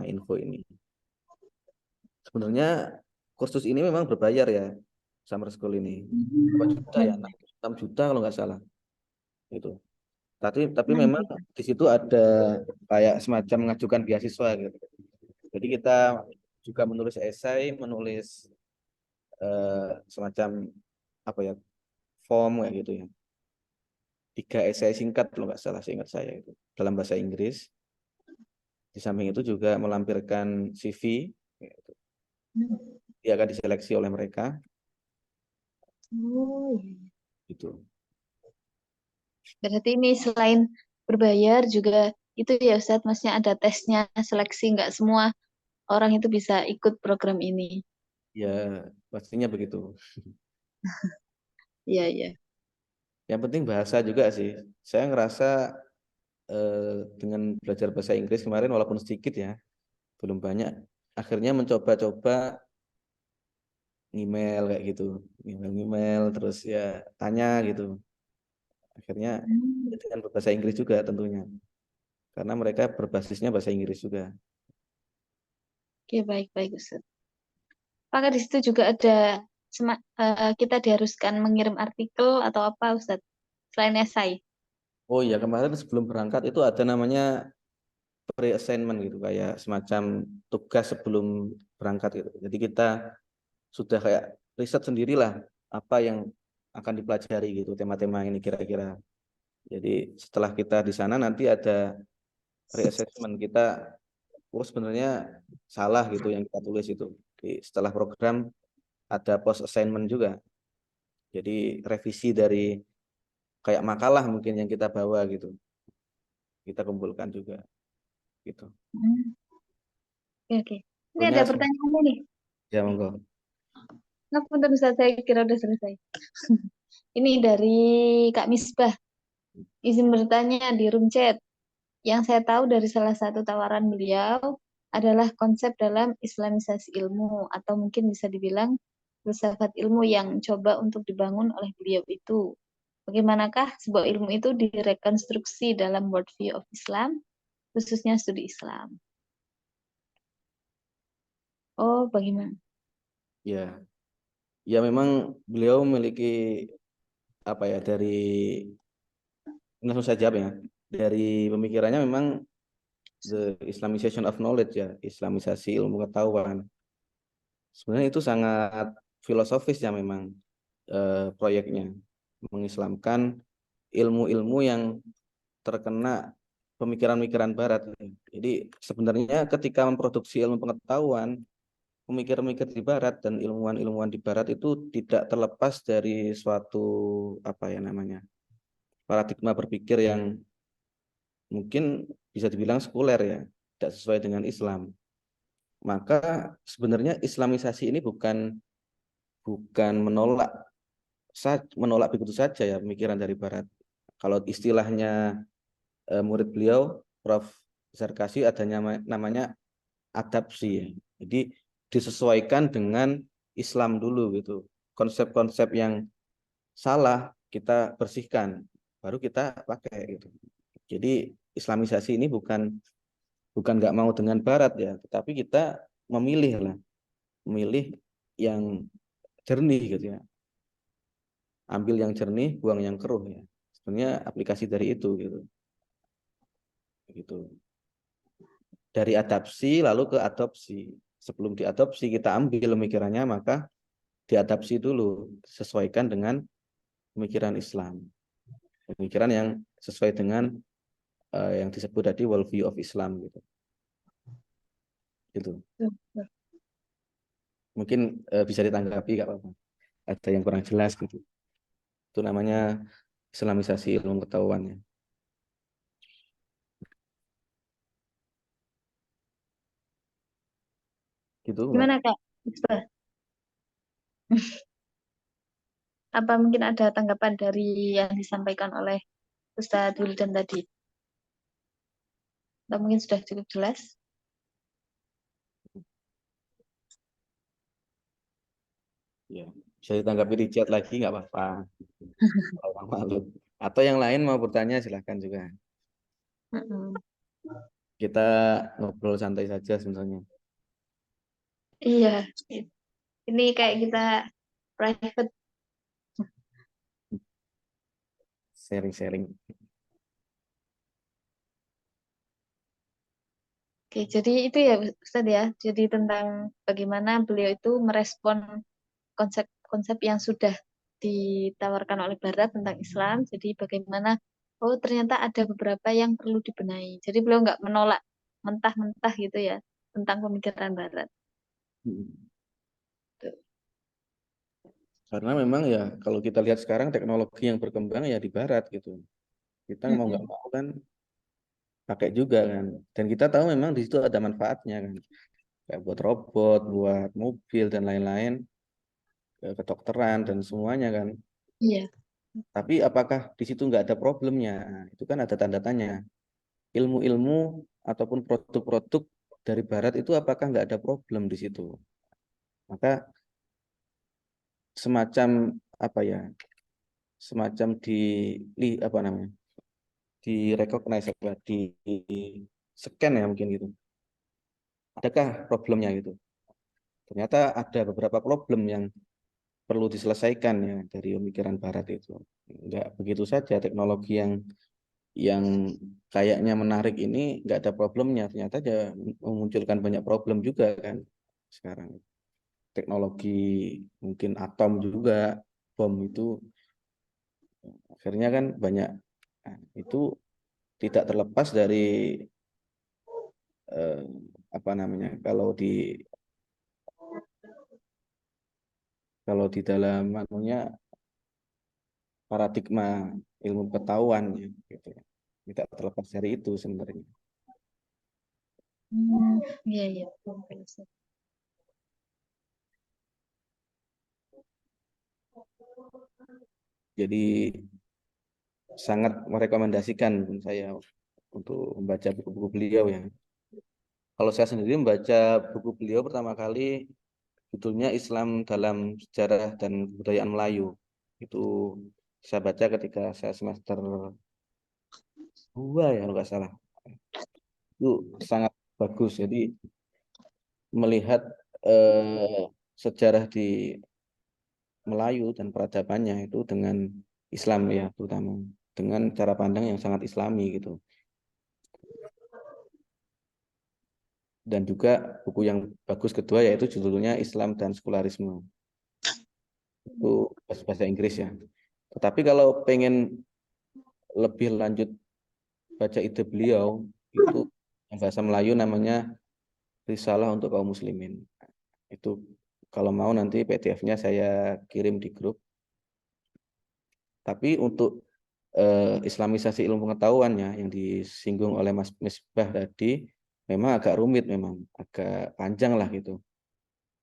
info ini. Sebenarnya kursus ini memang berbayar ya, summer school ini. Berapa juta ya? 6 juta kalau nggak salah. Itu. Tapi memang di situ ada kayak semacam mengajukan beasiswa gitu. Jadi kita juga menulis esai, menulis semacam form kayak gitu ya. 3 esai singkat kalau nggak salah seingat saya itu dalam bahasa Inggris. Di samping itu juga melampirkan CV. Gitu. Dia akan diseleksi oleh mereka. Oh, iya. Gitu. Berarti ini selain berbayar juga itu ya Ustadz, maksudnya ada tesnya, seleksi, nggak semua orang itu bisa ikut program ini. Ya, pastinya begitu. Iya, iya. Yang penting bahasa juga sih. Saya ngerasa dengan belajar bahasa Inggris kemarin walaupun sedikit ya, belum banyak. Akhirnya mencoba-coba email kayak gitu, email terus ya tanya gitu. Akhirnya dengan berbahasa Inggris juga tentunya, karena mereka berbasisnya bahasa Inggris juga. Oke, baik-baik Ustadz. Apakah di situ juga ada kita diharuskan mengirim artikel atau apa Ustadz? Selain esai. Oh iya, kemarin sebelum berangkat itu ada namanya pre-assignment gitu, kayak semacam tugas sebelum berangkat gitu. Jadi kita sudah kayak riset sendirilah apa yang akan dipelajari gitu, tema-tema ini kira-kira. Jadi setelah kita di sana nanti ada pre-assessment kita, oh sebenarnya salah gitu yang kita tulis itu. Setelah program ada post assignment juga. Jadi revisi dari kayak makalah mungkin yang kita bawa gitu. Kita kumpulkan juga gitu. Oke, oke. Ini Pokoknya ada pertanyaan nih. ya monggo. Ngapunten Ustadz, saya kira udah selesai. Ini dari Kak Misbah. Izin bertanya di room chat. Yang saya tahu dari salah satu tawaran beliau adalah konsep dalam islamisasi ilmu, atau mungkin bisa dibilang filsafat ilmu yang coba untuk dibangun oleh beliau itu. Bagaimanakah sebuah ilmu itu direkonstruksi dalam worldview of Islam, khususnya studi Islam? Oh, bagaimana? Ya, ya memang beliau memiliki dari langsung saja ya. Dari pemikirannya memang the Islamization of knowledge ya, Islamisasi ilmu pengetahuan. Sebenarnya itu sangat filosofis ya memang proyeknya, mengislamkan ilmu-ilmu yang terkena pemikiran-pemikiran Barat. Jadi sebenarnya ketika memproduksi ilmu pengetahuan, pemikir-pemikir di Barat dan ilmuwan-ilmuwan di Barat itu tidak terlepas dari suatu paradigma berpikir yang mungkin bisa dibilang sekuler ya, tidak sesuai dengan Islam. Maka sebenarnya Islamisasi ini bukan bukan menolak begitu saja ya pemikiran dari Barat. Kalau istilahnya murid beliau, Prof. Zarkasi, adanya namanya adapsi ya. Jadi disesuaikan dengan Islam dulu gitu. Konsep-konsep yang salah kita bersihkan, baru kita pakai gitu. Jadi Islamisasi ini bukan nggak mau dengan Barat ya, tetapi kita memilih yang jernih gitu ya. Ambil yang jernih, buang yang keruh ya. Sebenarnya aplikasi dari itu gitu. Gitu. Dari adapsi lalu ke adopsi. Sebelum diadopsi kita ambil pemikirannya, maka diadapsi dulu, sesuaikan dengan pemikiran Islam. Pemikiran yang sesuai dengan yang disebut tadi world view of Islam gitu. Gitu. Mungkin bisa ditanggapi nggak apa-apa. Ada yang kurang jelas gitu. Itu namanya Islamisasi ilmu pengetahuan ya. Gitu, Mbak. Gimana Kak? Misbah? Apa mungkin ada tanggapan dari yang disampaikan oleh Ustadz Wildan tadi? Atau mungkin sudah cukup jelas? Ya, bisa ditanggapi di chat lagi nggak apa-apa. Kalau malu. Atau yang lain mau bertanya silahkan juga. Mm-mm. Kita ngobrol santai saja sebenarnya. Iya, ini kayak kita private. Sharing-sharing. Oke, jadi itu ya Ustadz ya. Jadi tentang bagaimana beliau itu merespon konsep-konsep yang sudah ditawarkan oleh Barat tentang Islam. Jadi bagaimana, oh ternyata ada beberapa yang perlu dibenahi. Jadi beliau nggak menolak mentah-mentah gitu ya tentang pemikiran Barat. Tuh. Karena memang ya kalau kita lihat sekarang teknologi yang berkembang ya di Barat gitu. Kita mau nggak mau kan pakai juga kan. Dan kita tahu memang di situ ada manfaatnya kan. Kayak buat robot, buat mobil dan lain-lain, kedokteran dan semuanya kan. Iya. Tapi apakah di situ nggak ada problemnya? Nah, itu kan ada tanda tanya. Ilmu-ilmu ataupun produk-produk dari Barat itu apakah nggak ada problem di situ? Maka semacam apa ya? Semacam apa namanya? Di recognize apa? Di scan ya mungkin gitu. Adakah problemnya gitu? Ternyata ada beberapa problem yang perlu diselesaikan ya dari pemikiran Barat itu. Enggak begitu saja teknologi yang kayaknya menarik ini nggak ada problemnya, ternyata aja memunculkan banyak problem juga kan sekarang. Teknologi mungkin atom juga, bom itu akhirnya kan banyak. Nah, itu tidak terlepas dari eh, apa namanya kalau di dalam anunya paradigma ilmu pengetahuan ya, gitu ya. Tidak terlepas dari itu sebenarnya. Iya, iya. Oke, Ustadz. Jadi sangat merekomendasikan saya untuk membaca buku-buku beliau ya. Kalau saya sendiri membaca buku beliau pertama kali judulnya Islam dalam Sejarah dan Kebudayaan Melayu. Itu saya baca ketika saya semester 2 ya kalau nggak salah. Itu sangat bagus. Jadi melihat sejarah di Melayu dan peradabannya itu dengan Islam ya terutama dengan cara pandang yang sangat Islami gitu. Dan juga buku yang bagus kedua yaitu judulnya Islam dan Sekularisme. Itu bahasa Inggris ya. Tetapi kalau pengen lebih lanjut baca ide beliau itu yang bahasa Melayu namanya Risalah untuk kaum muslimin. Itu kalau mau nanti PDF-nya saya kirim di grup. Tapi untuk Islamisasi ilmu pengetahuannya yang disinggung oleh Mas Misbah tadi memang agak rumit, memang agak panjang lah gitu.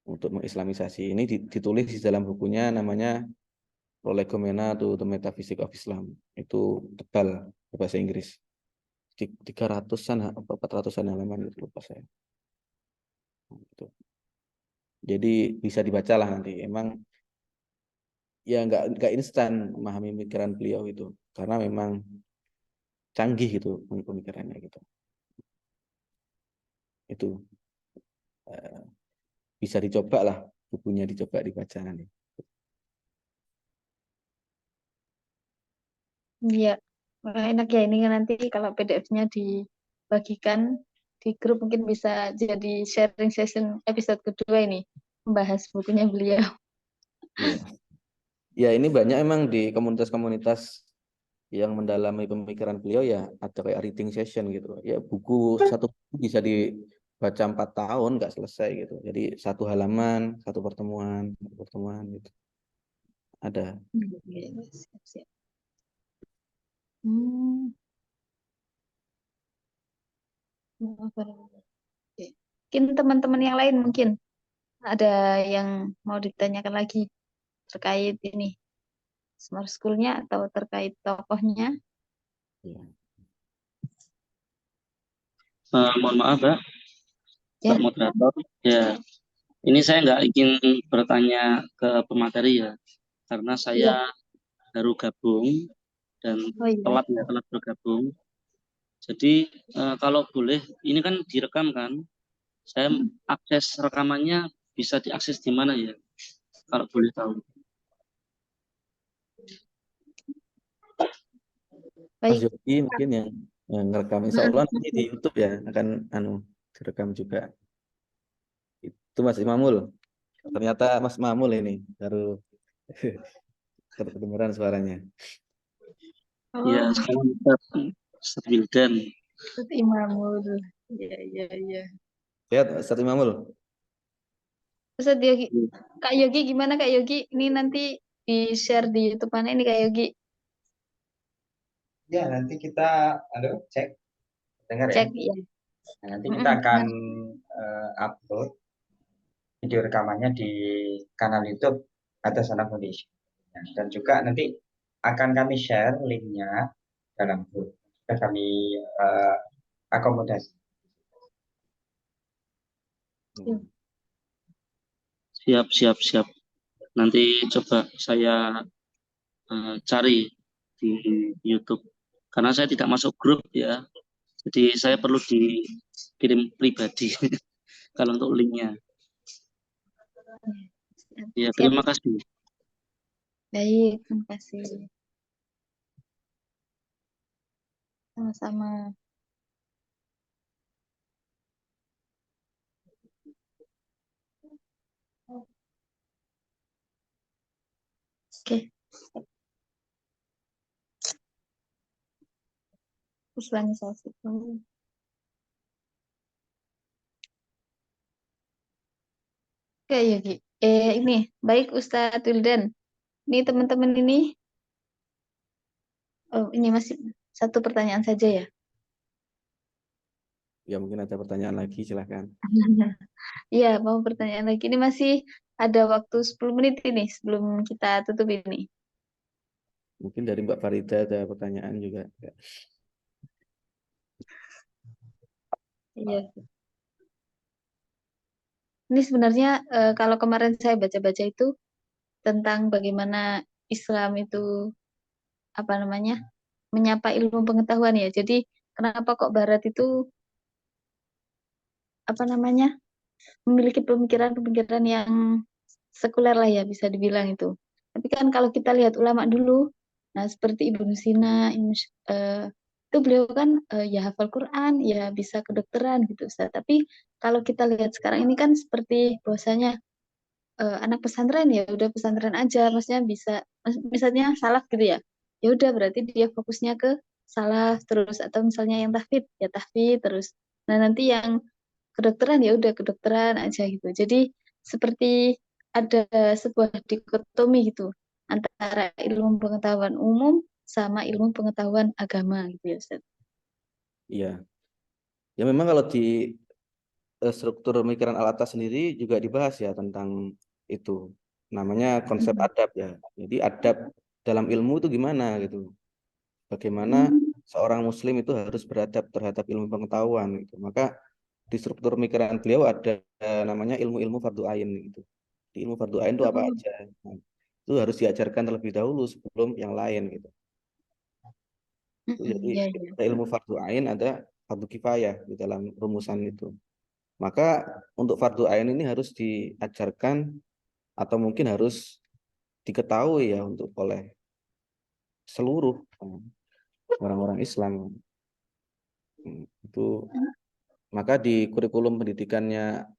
untuk mengislamisasi. Ini ditulis di dalam bukunya namanya Prolegomena to the Metaphysics of Islam. Itu tebal bahasa Inggris. 300-an atau 400-an halaman itu lupa saya. Gitu. Jadi bisa dibaca lah nanti. Emang ya nggak instan memahami pemikiran beliau itu karena memang canggih gitu pemikirannya gitu. Itu bisa dicoba lah bukunya, dicoba dibaca nanti. Iya, wah, enak ya ini nanti kalau PDF-nya dibagikan di grup mungkin bisa jadi sharing session episode kedua ini membahas bukunya beliau. Iya. Ya ini banyak emang di komunitas-komunitas yang mendalami pemikiran beliau ya ada kayak reading session gitu. Ya buku satu buku bisa dibaca 4 tahun nggak selesai gitu. Jadi satu halaman, satu pertemuan gitu. Ada. Iya, siap-siap. Hmm. Oke. Mungkin teman-teman yang lain mungkin ada yang mau ditanyakan lagi terkait ini Smart School-nya atau terkait tokohnya. Ya. Mohon maaf, Mbak Ya. Moderator. Ya, ini saya nggak ingin bertanya ke pemateri ya, karena saya Iya. baru gabung dan Oh iya. telat bergabung. Jadi kalau boleh, ini kan direkam kan? Saya akses rekamannya bisa diakses di mana ya? Kalau boleh tahu. Mas Baik. Yogi mungkin yang ngerekam insya Allah nanti di YouTube ya akan direkam juga. Itu Mas Imamul. Ternyata Mas Mamul ini baru kedengeran suaranya. Ya, Oh, sekarang Ustaz Wildan. Ustadz Imamul. Iya, iya, iya. Lihat Ustaz Imamul. Ustadz Yogi, Kak Yogi gimana Kak Yogi? Ini nanti di-share di YouTube mana ini Kak Yogi? Ya, nanti kita cek, dengar ya. Cek ya. Nah, nanti kita akan upload video rekamannya di kanal YouTube Hadasana Foundation. Nah, dan juga nanti akan kami share linknya dalam grup. Sudah kami akomodasi. Siap. Nanti coba saya cari di YouTube. Karena saya tidak masuk grup ya. Jadi saya perlu dikirim pribadi kalau untuk linknya. Ya, Siap. terima kasih. Baik, terima kasih. Sama-sama. Oke. Islamisasi. Oke, Yogi. Ini baik Ustadz Wildan. Ini teman-teman ini. Oh, ini masih satu pertanyaan saja ya. Ya mungkin ada pertanyaan lagi silahkan. Iya, mau pertanyaan lagi. Ini masih ada waktu 10 menit ini sebelum kita tutup ini. Mungkin dari Mbak Farida ada pertanyaan juga. Iya. Ini sebenarnya kalau kemarin saya baca-baca itu tentang bagaimana Islam itu apa namanya menyapa ilmu pengetahuan ya. Jadi kenapa kok Barat itu apa namanya memiliki pemikiran-pemikiran yang sekuler lah ya bisa dibilang itu. Tapi kan kalau kita lihat ulama dulu, nah seperti Ibnu Sina, itu beliau kan ya hafal Quran, ya bisa kedokteran gitu Ustaz. Tapi kalau kita lihat sekarang ini kan seperti bahwasanya anak pesantren ya udah pesantren aja, maksudnya bisa misalnya salaf gitu ya. Ya udah berarti dia fokusnya ke salaf terus atau misalnya yang tahfidz ya tahfidz terus. Nah, nanti yang kedokteran ya udah kedokteran aja gitu. Jadi seperti ada sebuah dikotomi gitu antara ilmu pengetahuan umum sama ilmu pengetahuan agama gitu ya Ustaz. Iya. Ya memang kalau struktur pemikiran Al-Atas sendiri juga dibahas ya tentang itu. Namanya konsep adab ya. Jadi adab dalam ilmu itu gimana gitu. Bagaimana seorang muslim itu harus beradab terhadap ilmu pengetahuan gitu. Maka di struktur pemikiran beliau ada namanya ilmu-ilmu fardu ain gitu. Di ilmu fardu ain itu apa Oh, aja? Nah, itu harus diajarkan terlebih dahulu sebelum yang lain gitu. Jadi iya, iya. ada ilmu fardu ain, ada fardu kifayah di dalam rumusan itu. Maka untuk fardu ain ini harus diajarkan atau mungkin harus diketahui ya untuk oleh seluruh orang-orang Islam. Itu maka di kurikulum pendidikannya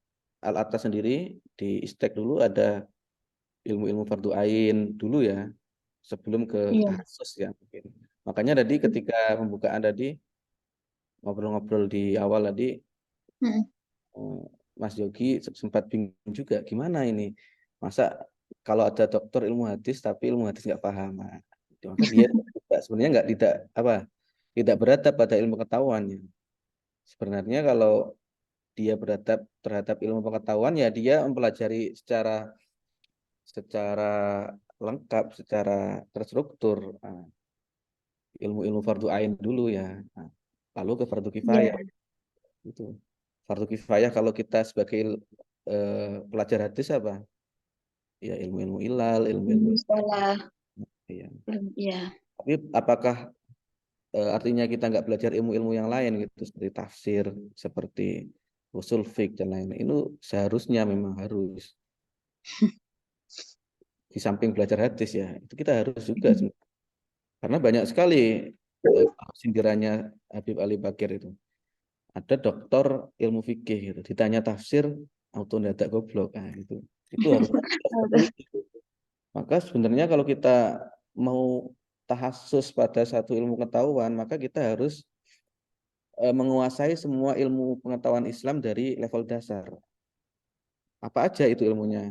Al-Atas sendiri di istek dulu ada ilmu-ilmu fardu ain dulu ya sebelum ke Iya. tahassus ya mungkin. Makanya tadi ketika pembukaan tadi ngobrol-ngobrol di awal tadi Mm-mm. eh, Mas Yogi sempat bingung juga gimana ini masa kalau ada dokter ilmu hadis tapi ilmu hadis nggak paham. Nah, maka dia sebenarnya nggak tidak apa tidak beradab pada ilmu pengetahuannya. Sebenarnya kalau dia beradab terhadap ilmu pengetahuan ya dia mempelajari secara lengkap, secara terstruktur ilmu-ilmu fardu ain dulu ya. Nah, lalu ke fardu Iya. kifayah itu. Fardu kifayah kalau kita sebagai pelajar hadis apa? Ya ilmu-ilmu ilal, ilmu-ilmu Sekolah. ya. Iya. Tapi apakah artinya kita nggak belajar ilmu-ilmu yang lain gitu seperti tafsir, seperti usul fiqh dan lain-lain. Itu seharusnya memang harus di samping belajar hadis ya. Itu kita harus juga karena banyak sekali sindirannya Habib Ali Bakir itu. Ada doktor ilmu fikih gitu, ditanya tafsir auto dadak goblok. Nah, itu harus seperti itu. Maka sebenarnya kalau kita mau tahassus pada satu ilmu pengetahuan, maka kita harus menguasai semua ilmu pengetahuan Islam dari level dasar. Apa aja itu ilmunya?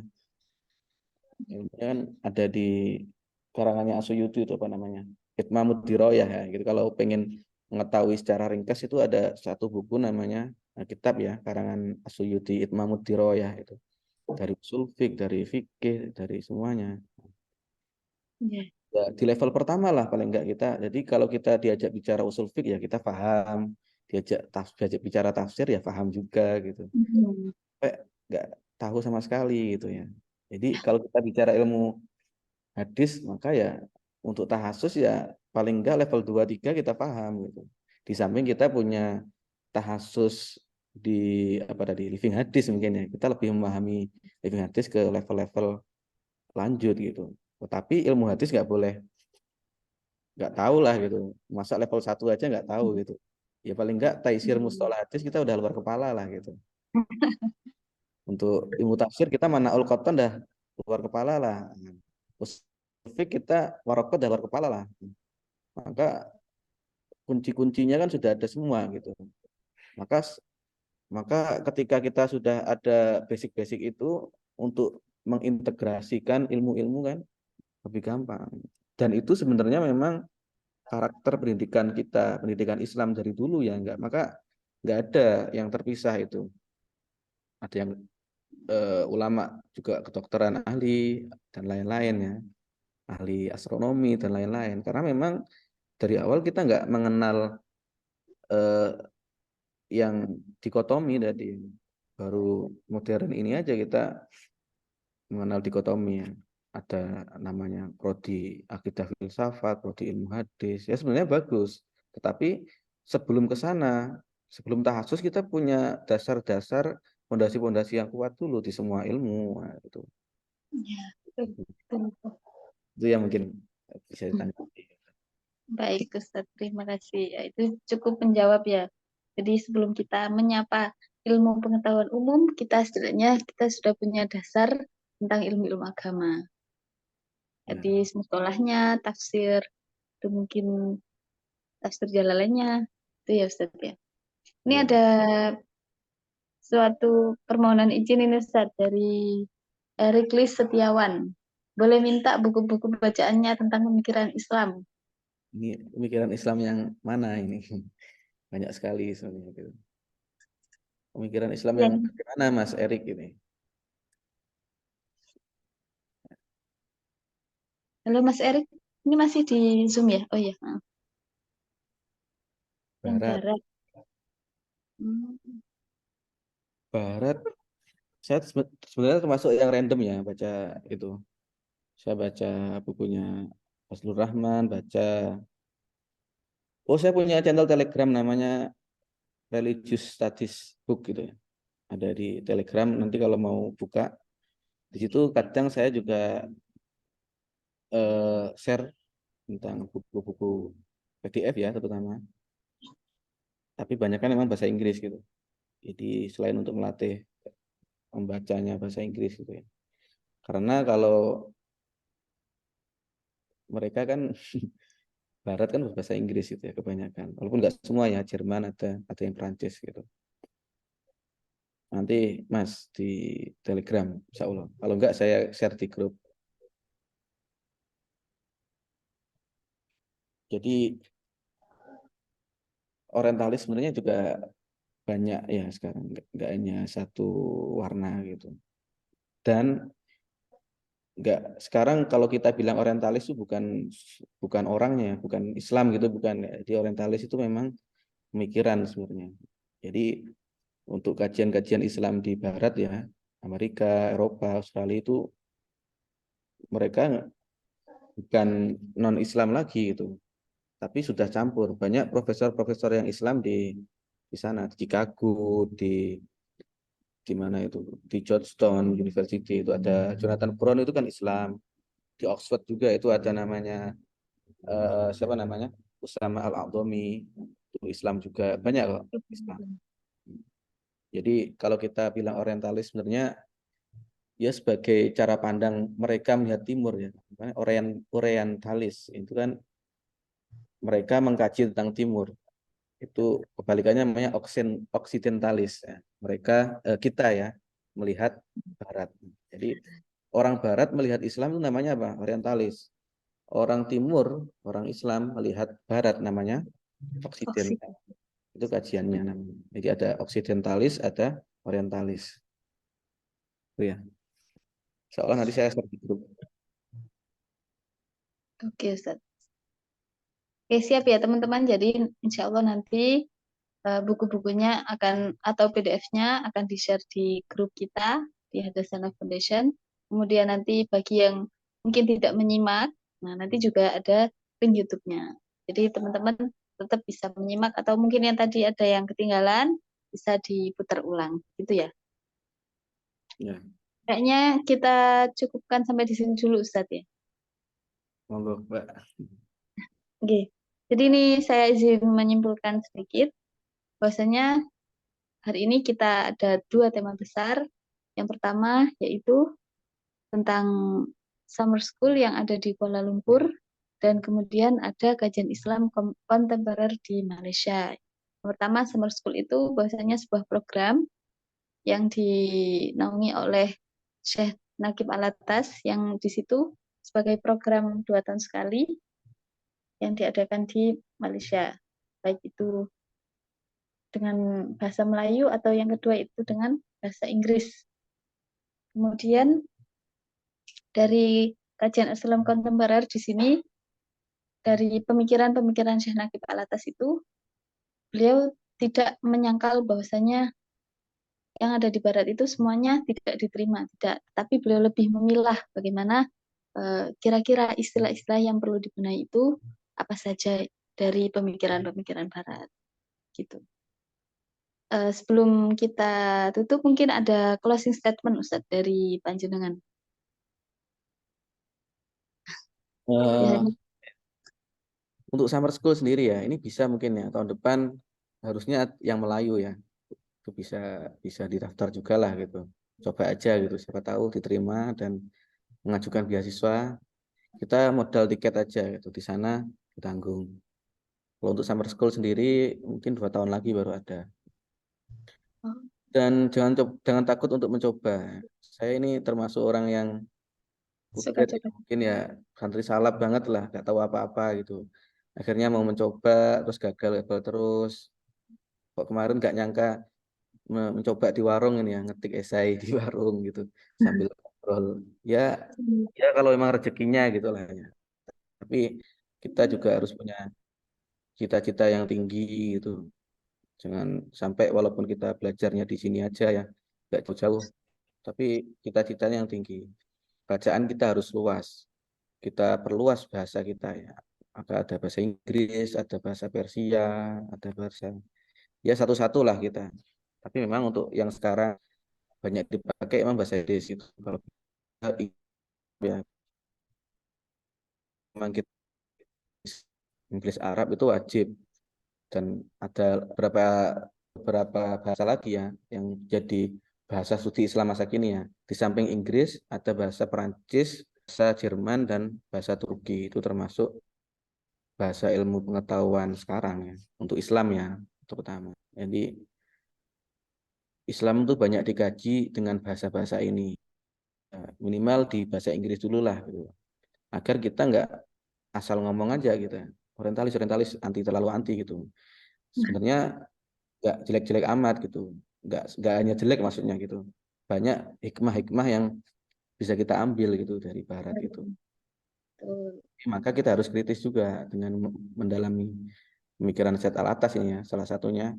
Ilmunya kan ada di karangannya Asyuyuti itu apa namanya? Itmamud Diroyah ya. Gitu. Kalau pengen mengetahui secara ringkas itu ada satu buku namanya kitab ya karangan Asyuyuti Itmamud Diroyah itu. Dari usul fiqh, dari fikih, dari semuanya. Iya. Ya, di level pertama lah paling enggak kita. Jadi kalau kita diajak bicara usul fiqh ya kita paham, diajak bicara tafsir ya paham juga gitu. Mm. Enggak tahu sama sekali gitu ya. Jadi kalau kita bicara ilmu hadis maka ya untuk tahasus ya paling enggak level 2 3 kita paham gitu. Di samping kita punya tahasus di apa tadi living hadis mungkin ya. Kita lebih memahami living hadis ke level-level lanjut gitu. Tetapi ilmu hadis nggak tahu lah gitu. Masa level 1 aja nggak tahu gitu. Ya paling nggak taisir mustalah hadis kita udah luar kepala lah gitu. Untuk ilmu tafsir kita manaul qatan dah luar kepala lah. Usul fiqh kita waraqat dah luar kepala lah. Maka kunci-kuncinya kan sudah ada semua gitu. Maka maka ketika kita sudah ada basic-basic itu untuk mengintegrasikan ilmu-ilmu kan lebih gampang. Dan itu sebenarnya memang karakter pendidikan kita, pendidikan Islam dari dulu ya enggak. Maka enggak ada yang terpisah itu. Ada yang ulama juga kedokteran ahli dan lain-lain ya, ahli astronomi dan lain-lain. Karena memang dari awal kita enggak mengenal yang dikotomi tadi. Baru modern ini aja kita mengenal dikotomi ya. Ada namanya prodi akidah filsafat, prodi ilmu hadis. Ya sebenarnya bagus. Tetapi sebelum ke sana, sebelum tahasus kita punya dasar-dasar pondasi-pondasi yang kuat dulu di semua ilmu. Nah, itu. Iya. Betul, betul, betul. Itu yang mungkin bisa ditanggapi. Baik, Ustaz. Terima kasih. Ya, itu cukup menjawab ya. Jadi sebelum kita menyapa ilmu pengetahuan umum, kita setidaknya kita sudah punya dasar tentang ilmu-ilmu agama. Ya, Jadi mustalahnya, tafsir, itu mungkin tafsir Jalalainnya, itu ya Ustaz ya. Ini ya. ada suatu permohonan izin ini Ustaz dari Eriklis Setiawan. Boleh minta buku-buku bacaannya tentang pemikiran Islam. Ini pemikiran Islam yang mana ini? Banyak sekali sebenarnya gitu. Pemikiran Islam Ya. yang bagaimana Mas Erik ini? Halo Mas Erik, ini masih di Zoom ya? Oh iya, yang Barat. barat. Hmm. Barat. Saya sebenarnya termasuk yang random ya baca itu. Saya baca bukunya Fazlur Rahman, baca. Oh, saya punya channel Telegram namanya Religious Studies Book gitu ya. Ada di Telegram. Nanti kalau mau buka di situ kadang saya juga share tentang buku-buku PDF ya terutama. Tapi banyak kan memang bahasa Inggris gitu. Jadi selain untuk melatih membacanya bahasa Inggris gitu ya. Karena kalau mereka kan Barat kan bahasa Inggris gitu ya kebanyakan. Walaupun nggak semua ya, Jerman ada yang Prancis gitu. Nanti Mas di Telegram, insya Allah. Kalau enggak saya share di grup. Jadi orientalis sebenarnya juga banyak ya sekarang, nggak hanya satu warna gitu. Dan nggak sekarang kalau kita bilang orientalis itu bukan orangnya, bukan Islam gitu, bukan. Jadi orientalis itu memang pemikiran sebenarnya. Jadi untuk kajian-kajian Islam di Barat ya, Amerika, Eropa, Australia itu mereka bukan non-Islam lagi gitu, tapi sudah campur. Banyak profesor-profesor yang Islam di sana, di Chicago, di mana itu, di Georgetown University itu ada Jonathan Brown itu kan Islam. Di Oxford juga itu ada namanya siapa namanya Usama Al-A'dhami itu Islam juga banyak kok Islam. Jadi kalau kita bilang orientalis sebenarnya ya sebagai cara pandang mereka melihat timur ya. Orientalis itu kan mereka mengkaji tentang timur. Itu kebalikannya namanya oksidentalis ya. Mereka kita ya melihat barat. Jadi orang barat melihat Islam itu namanya apa? Orientalis. Orang timur, orang Islam melihat barat namanya oksiden. Oksigen. Itu kajiannya namanya. Jadi ada oksidentalis, ada orientalis. Itu ya. Seolah nanti saya share di grup. Oke Ustaz. Oke siap ya teman-teman. Jadi insya Allah nanti buku-bukunya akan atau PDF-nya akan di-share di grup kita di Hadasana Foundation. Kemudian nanti bagi yang mungkin tidak menyimak, nah nanti juga ada link YouTube-nya. Jadi teman-teman tetap bisa menyimak atau mungkin yang tadi ada yang ketinggalan bisa diputar ulang, gitu ya. Ya, Kayaknya kita cukupkan sampai di sini dulu Ustadz ya. monggo, Mbak. Oke. Jadi ini saya izin menyimpulkan sedikit bahwasanya hari ini kita ada 2 tema besar. Yang pertama yaitu tentang summer school yang ada di Kuala Lumpur dan kemudian ada kajian Islam kontemporer di Malaysia. Yang pertama summer school itu bahwasanya sebuah program yang dinaungi oleh Syekh Naqib Alatas yang di situ sebagai program 2 tahun sekali yang diadakan di Malaysia, baik itu dengan bahasa Melayu atau yang kedua itu dengan bahasa Inggris. Kemudian dari kajian Islam kontemporer di sini, dari pemikiran-pemikiran Syekh Naqib Alatas itu, beliau tidak menyangkal bahwasanya yang ada di Barat itu semuanya tidak diterima, tidak. Tapi beliau lebih memilah bagaimana kira-kira istilah-istilah yang perlu dibenahi itu apa saja dari pemikiran-pemikiran Barat, gitu. Sebelum kita tutup, mungkin ada closing statement Ustadz dari Panjenengan. Eh, untuk summer school sendiri ya, ini bisa mungkin ya tahun depan harusnya yang Melayu ya, itu bisa didaftar juga lah gitu. Coba aja gitu, siapa tahu diterima dan mengajukan beasiswa. Kita modal tiket aja gitu di sana ditanggung. Kalau untuk summer school sendiri mungkin 2 tahun lagi baru ada. Dan jangan takut untuk mencoba. Saya ini termasuk orang yang Suka upgrade, coba. mungkin ya santri salap banget lah, nggak tahu apa-apa gitu. Akhirnya mau mencoba terus gagal terus. Kok kemarin nggak nyangka mencoba di warung ini ya, ngetik esai di warung gitu sambil ngobrol. Ya, ya kalau emang rezekinya gitu lah ya. Tapi kita juga harus punya cita-cita yang tinggi gitu. Jangan sampai walaupun kita belajarnya di sini aja ya, nggak jauh-jauh, tapi cita-citanya yang tinggi. Bacaan kita harus luas. Kita perluas bahasa kita ya. Maka ada bahasa Inggris, ada bahasa Persia, ada bahasa ya satu-satu lah kita. Tapi memang untuk yang sekarang banyak dipakai memang bahasa Inggris itu. Kalau kita ya memang kita Inggris Arab itu wajib dan ada beberapa bahasa lagi ya yang jadi bahasa studi Islam masa kini ya. Di samping Inggris ada bahasa Perancis, bahasa Jerman dan bahasa Turki itu termasuk bahasa ilmu pengetahuan sekarang ya untuk Islam ya terutama. Jadi Islam itu banyak dikaji dengan bahasa-bahasa ini. Minimal di bahasa Inggris dulu lah gitu. Agar kita nggak asal ngomong aja gitu. Orientalis terlalu anti gitu. Sebenarnya nggak jelek-jelek amat gitu. Nggak hanya jelek maksudnya gitu. Banyak hikmah-hikmah yang bisa kita ambil gitu dari barat itu. Maka kita harus kritis juga dengan mendalami pemikiran Syed Al-Atas ini ya. Salah satunya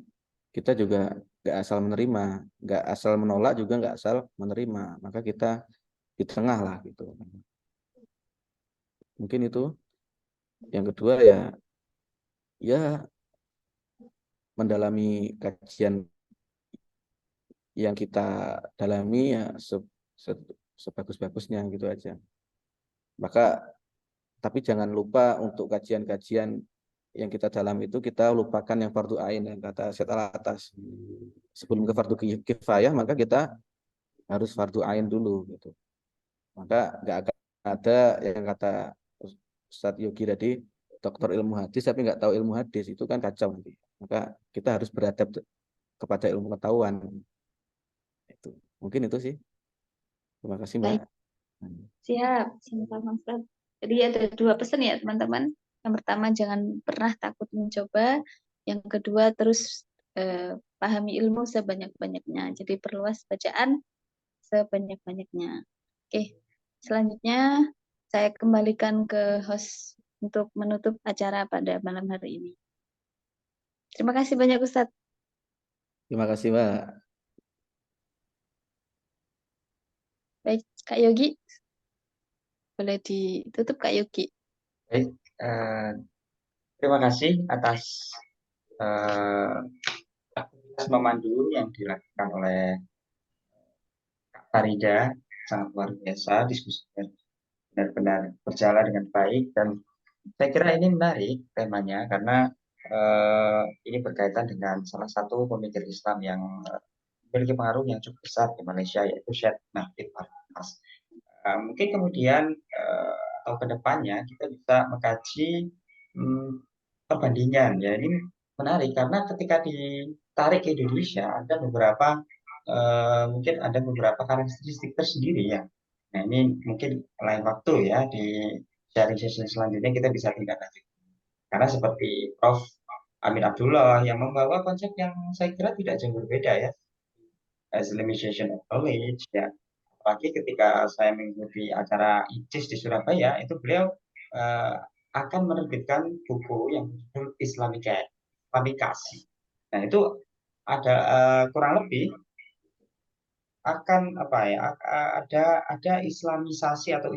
kita juga nggak asal menerima, nggak asal menolak juga nggak asal menerima. Maka kita di tengah lah gitu. Mungkin itu. Yang kedua ya mendalami kajian yang kita dalami ya sebagus-bagusnya gitu aja. Maka tapi jangan lupa untuk kajian-kajian yang kita dalam itu kita lupakan yang fardu ain yang kata Syed Al-Atas. Sebelum ke fardu kifayah maka kita harus fardu ain dulu gitu. Maka nggak akan ada yang kata Ustadz Yogi tadi dokter ilmu hadis tapi nggak tahu ilmu hadis itu kan kacau nanti. Maka kita harus beradab kepada ilmu pengetahuan. Itu mungkin itu sih. Terima kasih Mbak. Baik, siap. Sama-sama, Ustaz. Jadi ada dua pesan ya, teman-teman. Yang pertama, jangan pernah takut mencoba. Yang kedua, terus pahami ilmu sebanyak-banyaknya. Jadi perluas bacaan sebanyak-banyaknya. Oke, selanjutnya saya kembalikan ke host untuk menutup acara pada malam hari ini. Terima kasih banyak, Ustadz. Terima kasih Mbak. Baik, Kak Yogi. Boleh ditutup, Kak Yogi. Baik, terima kasih atas aktivitas memandu yang dilakukan oleh Kak Farida. Sangat luar biasa, diskusinya benar-benar berjalan dengan baik dan saya kira ini menarik temanya karena ini berkaitan dengan salah satu pemikir Islam yang memiliki pengaruh yang cukup besar di Malaysia yaitu Syed Naqib Al-Atas. Mungkin kemudian atau kedepannya kita bisa mengkaji perbandingan ya ini menarik karena ketika ditarik ke Indonesia ada beberapa mungkin ada beberapa karakteristik tersendiri ya. Nah ini mungkin lain waktu ya di sharing session selanjutnya kita bisa tindak lanjut. Karena seperti Prof. Amin Abdullah yang membawa konsep yang saya kira tidak jauh berbeda ya. As limitation of knowledge ya. Apalagi ketika saya mengikuti acara ICIS di Surabaya itu beliau akan menerbitkan buku yang berjudul Islamikasi. Nah itu ada kurang lebih akan apa ya ada Islamisasi atau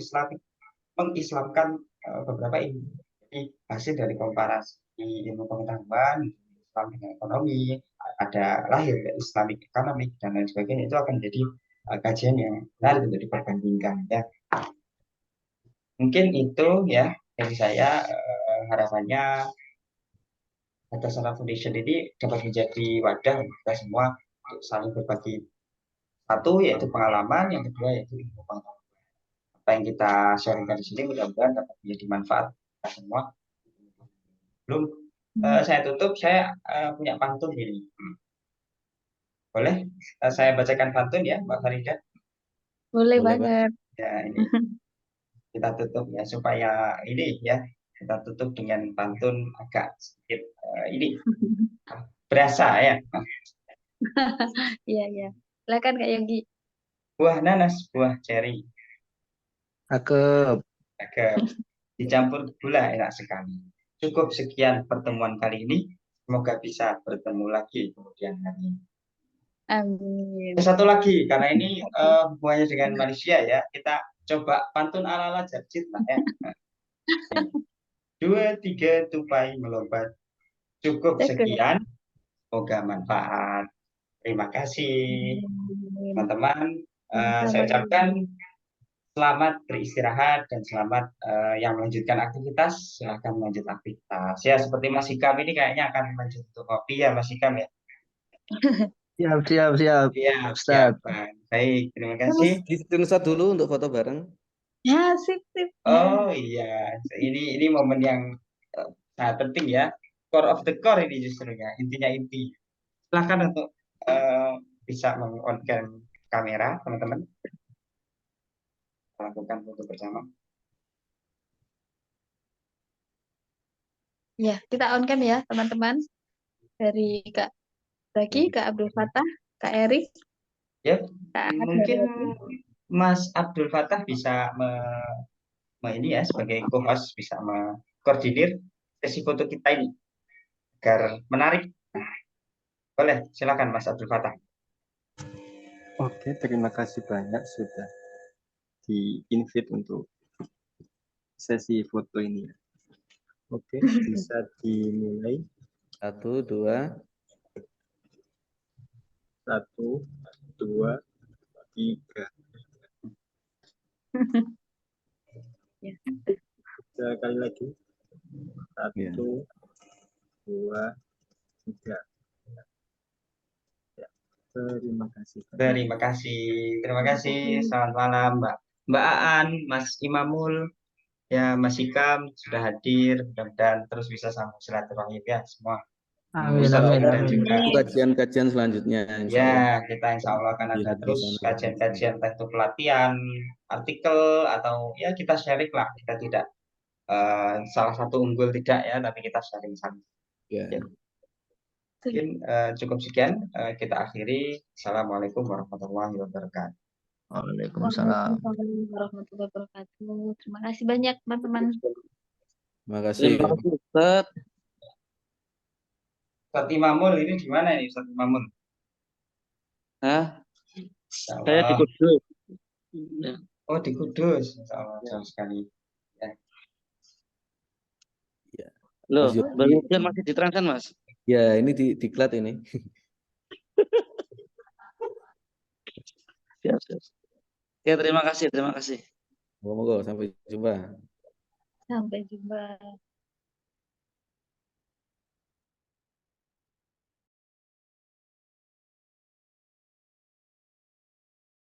mengislamkan beberapa ilmu. Jadi hasil dari komparasi ilmu pengetahuan Islam dengan ekonomi ada lahir Islamic economic dan lain sebagainya itu akan menjadi kajian yang menarik untuk diperbandingkan ya. Mungkin itu ya dari saya harapannya Hadasana Foundation ini dapat menjadi wadah untuk kita semua untuk saling berbagi. Satu yaitu pengalaman, yang kedua yaitu ilmu pengetahuan. Apa yang kita sharingkan di sini mudah-mudahan dapat menjadi manfaat kita semua. Belum saya tutup, saya punya pantun ini. Boleh saya bacakan pantun ya, Mbak Farida? Boleh Boleh, Pak. banget. Ya ini kita tutup ya supaya ini ya kita tutup dengan pantun agak sedikit ini berasa ya. Iya, iya. Silakan Kak Yogi. Buah nanas, buah ceri. Cakep. Agak dicampur gula enak sekali. Cukup sekian pertemuan kali ini. Semoga bisa bertemu lagi kemudian hari. Amin. Satu lagi, karena ini hubungannya dengan Malaysia ya. Kita coba pantun ala-ala Jarjit lah ya. Nih. 2, 3, tupai melompat. Cukup Cakep. sekian. Semoga manfaat. Terima kasih Amin. teman-teman. Saya ucapkan selamat beristirahat dan selamat yang melanjutkan aktivitas. Silahkan melanjut aktivitas. Ya, seperti Mas Hikam ini kayaknya akan lanjut untuk kopi ya Mas Hikam ya. Siap, siap, siap. Iya, Ustaz. siap. Baik, terima Mas, kasih. di screenshot dulu untuk foto bareng. Ya, sip, sip. Oh iya, ini momen yang sangat penting ya. Core of the core ini justru ya, intinya inti. Silahkan untuk bisa meng-on-cam kamera, teman-teman. Kita lakukan foto bersama. Ya, kita on cam ya, teman-teman. Dari Kak Zaki, Kak Abdul Fattah, Kak Erik, Ya, Kak mungkin Haryadi. Mas Abdul Fattah bisa ini ya sebagai co-host bisa mengkoordinir sesi foto kita ini agar menarik. Boleh, silakan Mas Abdul Fattah. Oke, terima kasih banyak sudah di-invite untuk sesi foto ini. Oke, bisa dimulai. 1, 2. 1, 2, 3. Ya. Sekali lagi. 1, Ya. 2, 3. Ya, terima kasih. Terima kasih. Selamat malam Mbak Aan, Mas Imamul, ya Mas Hikam sudah hadir. Mudah-mudahan terus bisa sambung silaturahim ya semua. Amin, Ustadz amin, dan amin. juga Kajian-kajian selanjutnya, insya Allah. ya kita insya Allah akan ada Lihat di terus sana. kajian-kajian teknik pelatihan, artikel atau ya kita sharing lah. Kita tidak salah satu unggul tidak ya, tapi kita sharing sama. Ya. Ya. Mungkin cukup sekian kita akhiri. Assalamualaikum warahmatullahi wabarakatuh. Waalaikumsalam. Waalaikumsalam warahmatullahi wabarakatuh. Terima kasih banyak, teman-teman. Terima kasih. Terima kasih Ustaz. Ustadz Imamul ini gimana ini Ustadz Imamul? Hah? Insya Saya di Allah. Kudus. Ya. Oh di Kudus, Insya Allah jauh sekali. Loh, Mas Yogi. bagian masih diterangkan, Mas? Ya, ini diklat ini. Siap, siap. Ya, terima kasih, terima kasih. Moga-moga sampai jumpa. Sampai jumpa.